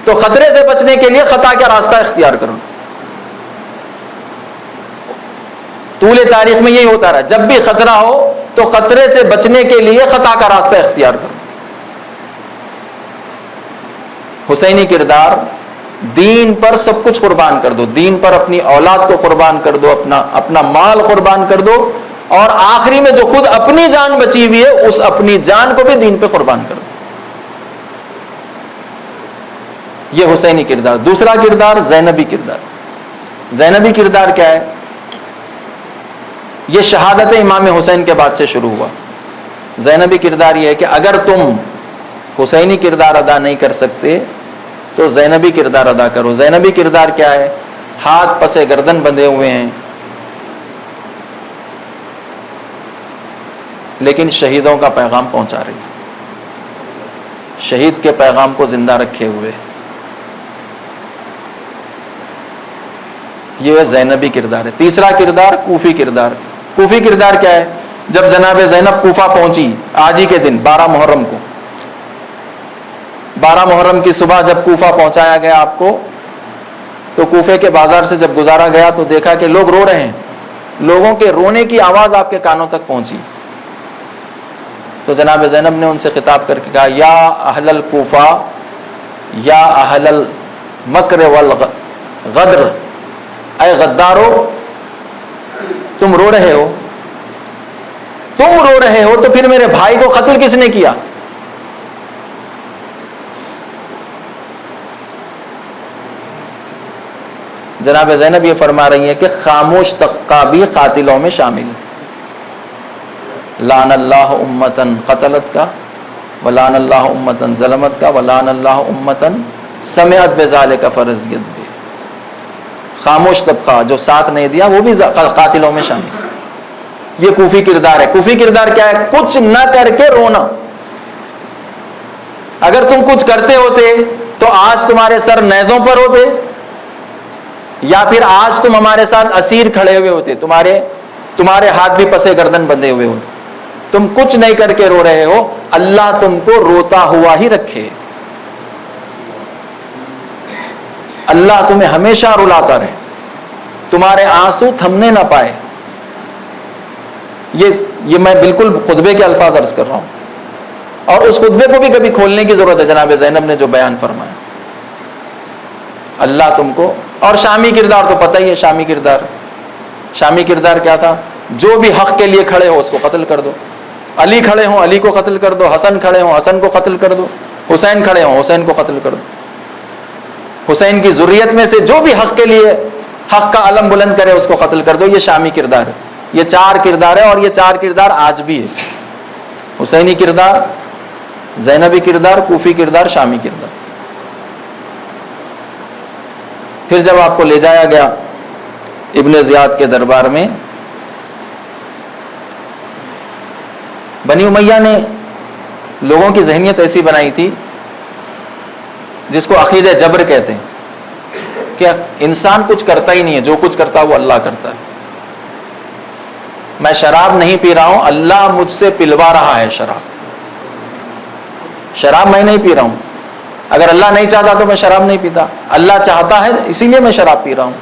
تو خطرے سے بچنے کے لیے خطا کا راستہ اختیار کرو. طول تاریخ میں یہی ہوتا رہا, جب بھی خطرہ ہو تو خطرے سے بچنے کے لیے خطا کا راستہ اختیار کرو. حسینی کردار, دین پر سب کچھ قربان کر دو, دین پر اپنی اولاد کو قربان کر دو, اپنا مال قربان کر دو, اور آخری میں جو خود اپنی جان بچی ہوئی ہے اس اپنی جان کو بھی دین پہ قربان کر دو. یہ حسینی کردار. دوسرا کردار زینبی کردار. زینبی کردار کیا ہے؟ یہ شہادت امام حسین کے بعد سے شروع ہوا. زینبی کردار یہ ہے کہ اگر تم حسینی کردار ادا نہیں کر سکتے تو زینبی کردار ادا کرو. زینبی کردار کیا ہے؟ ہاتھ پسے گردن بندھے ہوئے ہیں, لیکن شہیدوں کا پیغام پہنچا رہی تھی, شہید کے پیغام کو زندہ رکھے ہوئے. یہ زینبی کردار ہے. تیسرا کردار کوفی کردار. کوفی کردار کیا ہے؟ جب جناب زینب کوفہ پہنچی آج ہی کے دن 12 محرم کو, 12 محرم کی صبح جب کوفہ پہنچایا گیا آپ کو, تو کوفے کے بازار سے جب گزارا گیا تو دیکھا کہ لوگ رو رہے ہیں. لوگوں کے رونے کی آواز آپ کے کانوں تک پہنچی. تو جناب زینب نے ان سے خطاب کر کے کہا, یا اہل الکوفہ یا اہل المکر والغدر, اے غدارو تم رو رہے ہو, تم رو رہے ہو تو پھر میرے بھائی کو قتل کس نے کیا؟ جناب زینب یہ فرما رہی ہیں کہ خاموش طبقہ بھی قاتلوں میں شامل ہے. لعن اللہ امتن قتلت کا ولعن اللہ امتن ظلمت کا ولعن اللہ امتن سمعت بذالک فرضیت بھی. خاموش طبقہ جو ساتھ نہیں دیا وہ بھی قاتلوں میں شامل. یہ کوفی کردار ہے. کوفی کردار کیا ہے؟ کچھ نہ کر کے رونا. اگر تم کچھ کرتے ہوتے تو آج تمہارے سر نیزوں پر ہوتے, یا پھر آج تم ہمارے ساتھ اسیر کھڑے ہوئے ہوتے, تمہارے ہاتھ بھی پسے گردن بندھے ہوئے ہوتے. تم کچھ نہیں کر کے رو رہے ہو, اللہ تم کو روتا ہوا ہی رکھے, اللہ تمہیں ہمیشہ رلاتا رہے, تمہارے آنسو تھمنے نہ پائے. یہ میں بالکل خطبے کے الفاظ عرض کر رہا ہوں, اور اس خطبے کو بھی کبھی کھولنے کی ضرورت ہے. جناب زینب نے جو بیان فرمایا, اللہ تم کو. اور شامی کردار تو پتہ ہی ہے. شامی کردار کیا تھا؟ جو بھی حق کے لیے کھڑے ہو اس کو قتل کر دو. علی کھڑے ہوں علی کو قتل کر دو, حسن کھڑے ہوں حسن کو قتل کر دو, حسین کھڑے ہوں حسین کو قتل کر دو. حسین کی ذریت میں سے جو بھی حق کے لیے حق کا علم بلند کرے اس کو قتل کر دو. یہ شامی کردار ہے. یہ 4 کردار ہے, اور یہ 4 کردار آج بھی ہے. حسینی کردار, زینبی کردار, کوفی کردار, شامی کردار. پھر جب آپ کو لے جایا گیا ابن زیاد کے دربار میں, بنی امیہ نے لوگوں کی ذہنیت ایسی بنائی تھی جس کو عقیدہ جبر کہتے ہیں, کہ انسان کچھ کرتا ہی نہیں ہے, جو کچھ کرتا ہے وہ اللہ کرتا ہے. میں شراب نہیں پی رہا ہوں, اللہ مجھ سے پلوا رہا ہے شراب میں نہیں پی رہا ہوں. اگر اللہ نہیں چاہتا تو میں شراب نہیں پیتا, اللہ چاہتا ہے اسی لیے میں شراب پی رہا ہوں.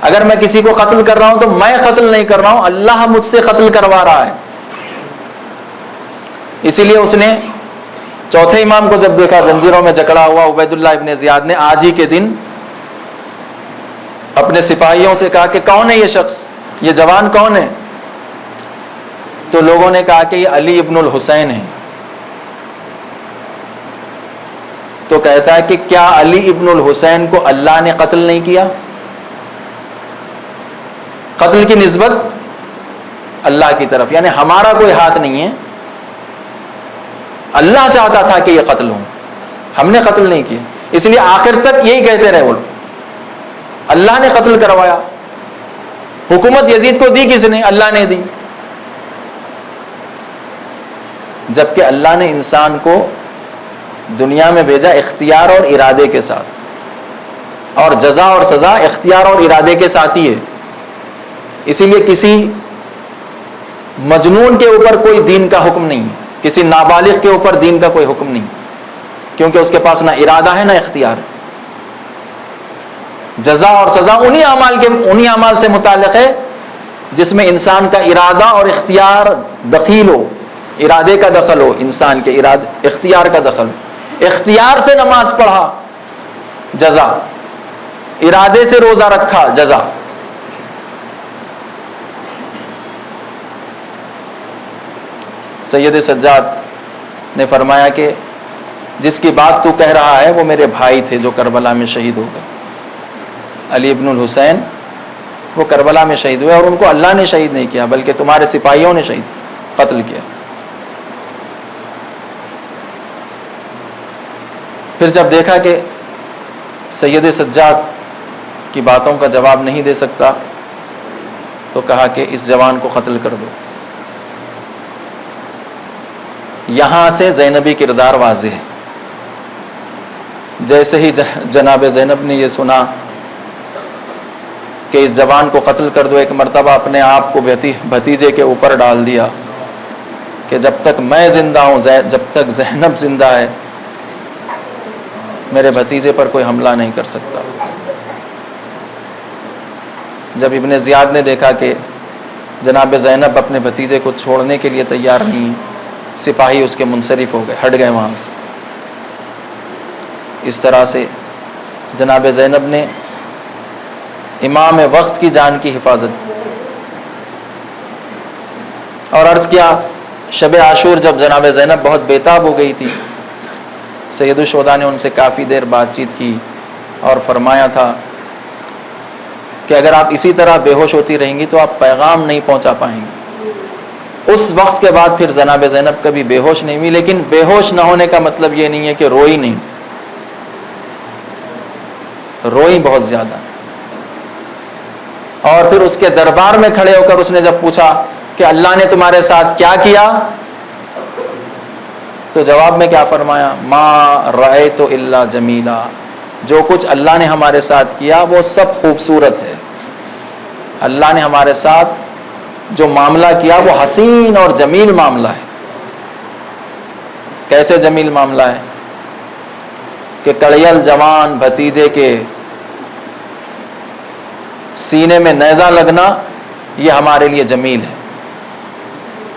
اگر میں کسی کو قتل کر رہا ہوں تو میں قتل نہیں کر رہا ہوں, اللہ مجھ سے قتل کروا رہا ہے. اسی لیے اس نے چوتھے امام کو جب دیکھا زنجیروں میں جکڑا ہوا, عبید اللہ ابن زیاد نے آج ہی کے دن اپنے سپاہیوں سے کہا کہ کون ہے یہ شخص, یہ جوان کون ہے؟ تو لوگوں نے کہا کہ یہ علی ابن الحسین ہے. تو کہتا ہے کہ کیا علی ابن الحسین کو اللہ نے قتل نہیں کیا؟ قتل کی نسبت اللہ کی طرف, یعنی ہمارا کوئی ہاتھ نہیں ہے. اللہ چاہتا تھا کہ یہ قتل ہوں، ہم نے قتل نہیں کیا، اس لیے آخر تک یہی کہتے رہے وہ لوگ، اللہ نے قتل کروایا۔ حکومت یزید کو دی کس نے؟ اللہ نے دی، جبکہ اللہ نے انسان کو دنیا میں بھیجا اختیار اور ارادے کے ساتھ، اور جزا اور سزا اختیار اور ارادے کے ساتھ ہی ہے۔ اسی لیے کسی مجنون کے اوپر کوئی دین کا حکم نہیں، کسی نابالغ کے اوپر دین کا کوئی حکم نہیں، کیونکہ اس کے پاس نہ ارادہ ہے نہ اختیار ہے۔ جزا اور سزا انہی اعمال سے متعلق ہے جس میں انسان کا ارادہ اور اختیار دخیل ہو، ارادے کا دخل ہو، انسان کے اختیار کا دخل ہو۔ اختیار سے نماز پڑھا، جزا، ارادے سے روزہ رکھا، جزا۔ سید سجاد نے فرمایا کہ جس کی بات تو کہہ رہا ہے وہ میرے بھائی تھے جو کربلا میں شہید ہو گئے، علی ابن الحسین، وہ کربلا میں شہید ہوئے، اور ان کو اللہ نے شہید نہیں کیا بلکہ تمہارے سپاہیوں نے شہید کیا، قتل کیا۔ پھر جب دیکھا کہ سید سجاد کی باتوں کا جواب نہیں دے سکتا تو کہا کہ اس جوان کو قتل کر دو۔ یہاں سے زینبی کردار واضح ہے۔ جیسے ہی جناب زینب نے یہ سنا کہ اس جوان کو قتل کر دو، ایک مرتبہ اپنے آپ کو بھتیجے کے اوپر ڈال دیا کہ جب تک میں زندہ ہوں، جب تک زینب زندہ ہے، میرے بھتیجے پر کوئی حملہ نہیں کر سکتا۔ جب ابن زیاد نے دیکھا کہ جناب زینب اپنے بھتیجے کو چھوڑنے کے لیے تیار نہیں، سپاہی اس کے منصرف ہو گئے، ہٹ گئے وہاں سے۔ اس طرح سے جناب زینب نے امام وقت کی جان کی حفاظت اور عرض کیا، شب عاشور جب جناب زینب بہت بیتاب ہو گئی تھی، سید الشہداء نے ان سے کافی دیر بات چیت کی اور فرمایا تھا کہ اگر آپ اسی طرح بے ہوش ہوتی رہیں گی تو آپ پیغام نہیں پہنچا پائیں گی۔ اس وقت کے بعد پھر جناب زینب کبھی بے ہوش نہیں ہوئی، لیکن بے ہوش نہ ہونے کا مطلب یہ نہیں ہے کہ روئی نہیں، روئی بہت زیادہ۔ اور پھر اس کے دربار میں کھڑے ہو کر اس نے جب پوچھا کہ اللہ نے تمہارے ساتھ کیا کیا، تو جواب میں کیا فرمایا، ما رأیت الا جمیلا، جو کچھ اللہ نے ہمارے ساتھ کیا وہ سب خوبصورت ہے۔ اللہ نے ہمارے ساتھ جو معاملہ کیا وہ حسین اور جمیل معاملہ ہے۔ کیسے جمیل معاملہ ہے کہ کڑیل جوان بھتیجے کے سینے میں نیزہ لگنا یہ ہمارے لیے جمیل ہے،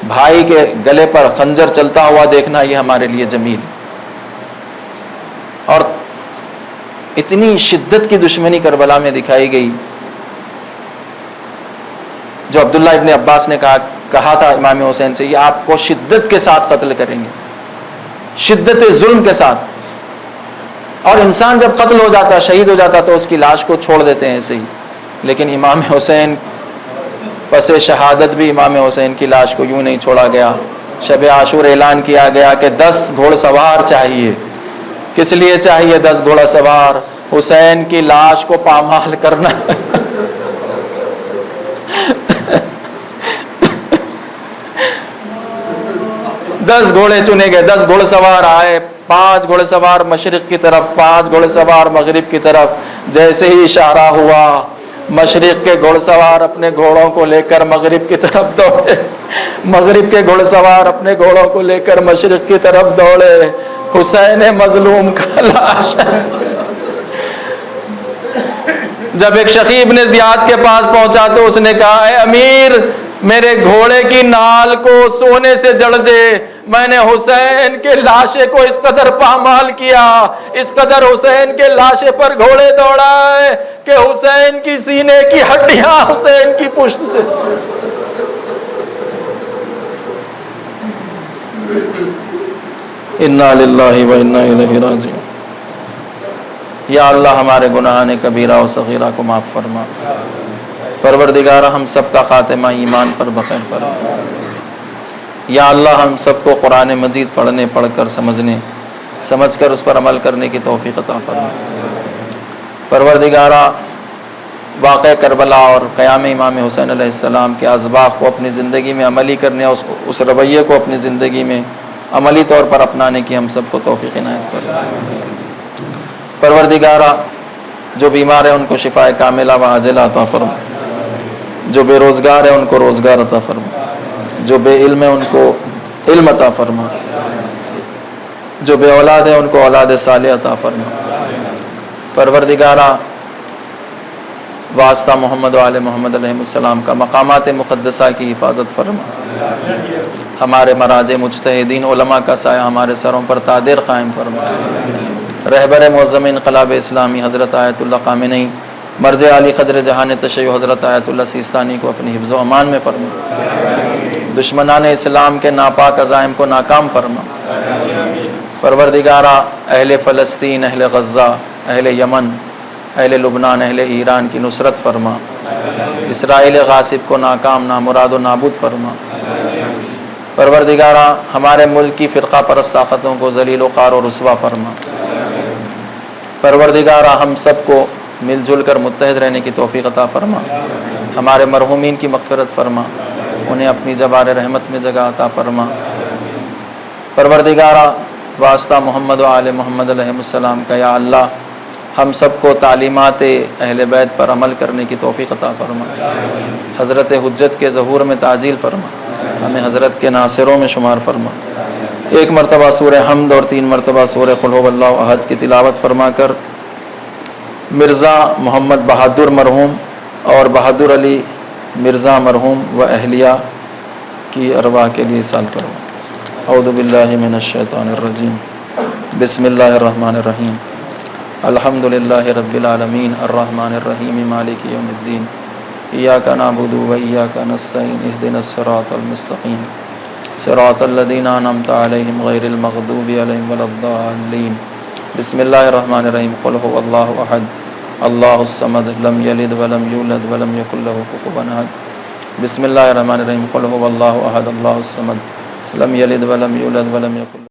بھائی کے گلے پر خنجر چلتا ہوا دیکھنا یہ ہمارے لیے جمیل ہے۔ اور اتنی شدت کی دشمنی کربلا میں دکھائی گئی، جو عبداللہ ابن عباس نے کہا تھا امام حسین سے، یہ آپ کو شدت کے ساتھ قتل کریں گے، شدت ظلم کے ساتھ۔ اور انسان جب قتل ہو جاتا، شہید ہو جاتا تو اس کی لاش کو چھوڑ دیتے ہیں ایسے ہی، لیکن امام حسین پس شہادت بھی امام حسین کی لاش کو یوں نہیں چھوڑا گیا۔ شب عاشور اعلان کیا گیا کہ 10 گھوڑ سوار چاہیے۔ کس لیے چاہیے 10 گھوڑا سوار؟ حسین کی لاش کو پامال کرنا۔ 10 گھوڑے چنے گئے، 10 گھوڑ سوار آئے، 5 گھوڑ سوار مشرق کی طرف، 5 گھوڑ سوار مغرب کی طرف۔ جیسے ہی اشارہ ہوا، مشرق کے گھوڑ سوار اپنے گھوڑوں کو لے کر مغرب کی طرف دوڑے، مغرب کے گھوڑ سوار اپنے گھوڑوں کو لے کر مشرق کی طرف دوڑے۔ حسین مظلوم کا لاش جب ایک شقی ابن زیاد کے پاس پہنچا تو اس نے کہا، اے امیر، میرے گھوڑے کی نال کو سونے سے جڑ دے، میں نے حسین کے لاشے کو اس قدر پامال کیا، اس قدر حسین کے لاشے پر گھوڑے دوڑائے کہ حسین کی سینے کی ہڈیاں حسین کی پشت سے۔ انا للہ و انا الیہ راجعون۔ یا اللہ ہمارے گناہان کبیرہ و صغیرہ کو معاف فرما، پروردگارہ ہم سب کا خاتمہ ایمان پر بخیر فرما۔ یا اللہ ہم سب کو قرآن مجید پڑھنے، پڑھ کر سمجھنے، سمجھ کر اس پر عمل کرنے کی توفیق عطا فرما۔ پروردگارا، واقعہ کربلا اور قیام امام حسین علیہ السلام کے اسباق کو اپنی زندگی میں عملی کرنے، اس رویے کو اپنی زندگی میں عملی طور پر اپنانے کی ہم سب کو توفیق عنایت فرما۔ پروردگارا، جو بیمار ہیں ان کو شفاء کاملہ و عاجلہ عطا فرما، جو بے روزگار ہیں ان کو روزگار عطا فرما، جو بے علم ہیں ان کو علم عطا فرما، جو بے اولاد ہیں ان کو اولاد صالح عطا فرما۔ پروردگارا، واسطہ محمد و آل محمد علیہ السلام کا مقامات مقدسہ کی حفاظت فرما، ہمارے مراجع مجتہدین علماء کا سایہ ہمارے سروں پر تادیر قائم فرما۔ رہبر معظم انقلاب اسلامی حضرت آیت اللہ خامنئی، مرجع علی قدر جہان تشیع حضرت آیت اللہ سیستانی کو اپنی حفظ و امان میں فرما، دشمنان اسلام کے ناپاک عزائم کو ناکام فرما۔ پروردگارا، اہل فلسطین، اہل غزہ، اہل یمن، اہل لبنان، اہل ایران کی نصرت فرما، اسرائیل غاصب کو ناکام، نامراد و نابود فرما۔ پروردگارا، ہمارے ملک کی فرقہ پرست طاقتوں کو ذلیل و خوار و رسوا فرما۔ پروردگارا، ہم سب کو مل جل کر متحد رہنے کی توفیق عطا فرما، ہمارے مرحومین کی مغفرت فرما، انہیں اپنی جبار رحمت میں جگہ عطا فرما۔ پروردگارا، واسطہ محمد و آل محمد علیہ السلام کا یا اللہ ہم سب کو تعلیمات اہل بیت پر عمل کرنے کی توفیق عطا فرما، حضرت حجت کے ظہور میں تعجیل فرما، ہمیں حضرت کے ناصروں میں شمار فرما۔ ایک مرتبہ سورہ حمد اور 3 مرتبہ سورہ قل هو اللہ احد کی تلاوت فرما کر مرزا محمد بہادر مرحوم اور بہادر علی مرزا مرحوم و اہلیہ کی ارواح کے لیے سال فرما۔ اعوذ باللہ من الشیطان الرجیم، بسم اللہ الرحمن الرحیم، الحمد للہ رب العالمین، الرحمن الرحیم، مالک یوم الدین، ایاک نعبد و ایاک نستعین، اہدنا الصراط المستقیم، صراط الذین انعمت علیہم غیر المغضوب علیہم ولا الضالین۔ بسم اللہ الرحمن الرحیم، قل هو اللہ احد اللہ الصمد لم یلد ولم یولد ولم یکن له کفوا احد۔ بسم اللہ الرحمن الرحیم، قل هو اللہ احد اللہ الصمد لم یلد ولم یولد ولم یکن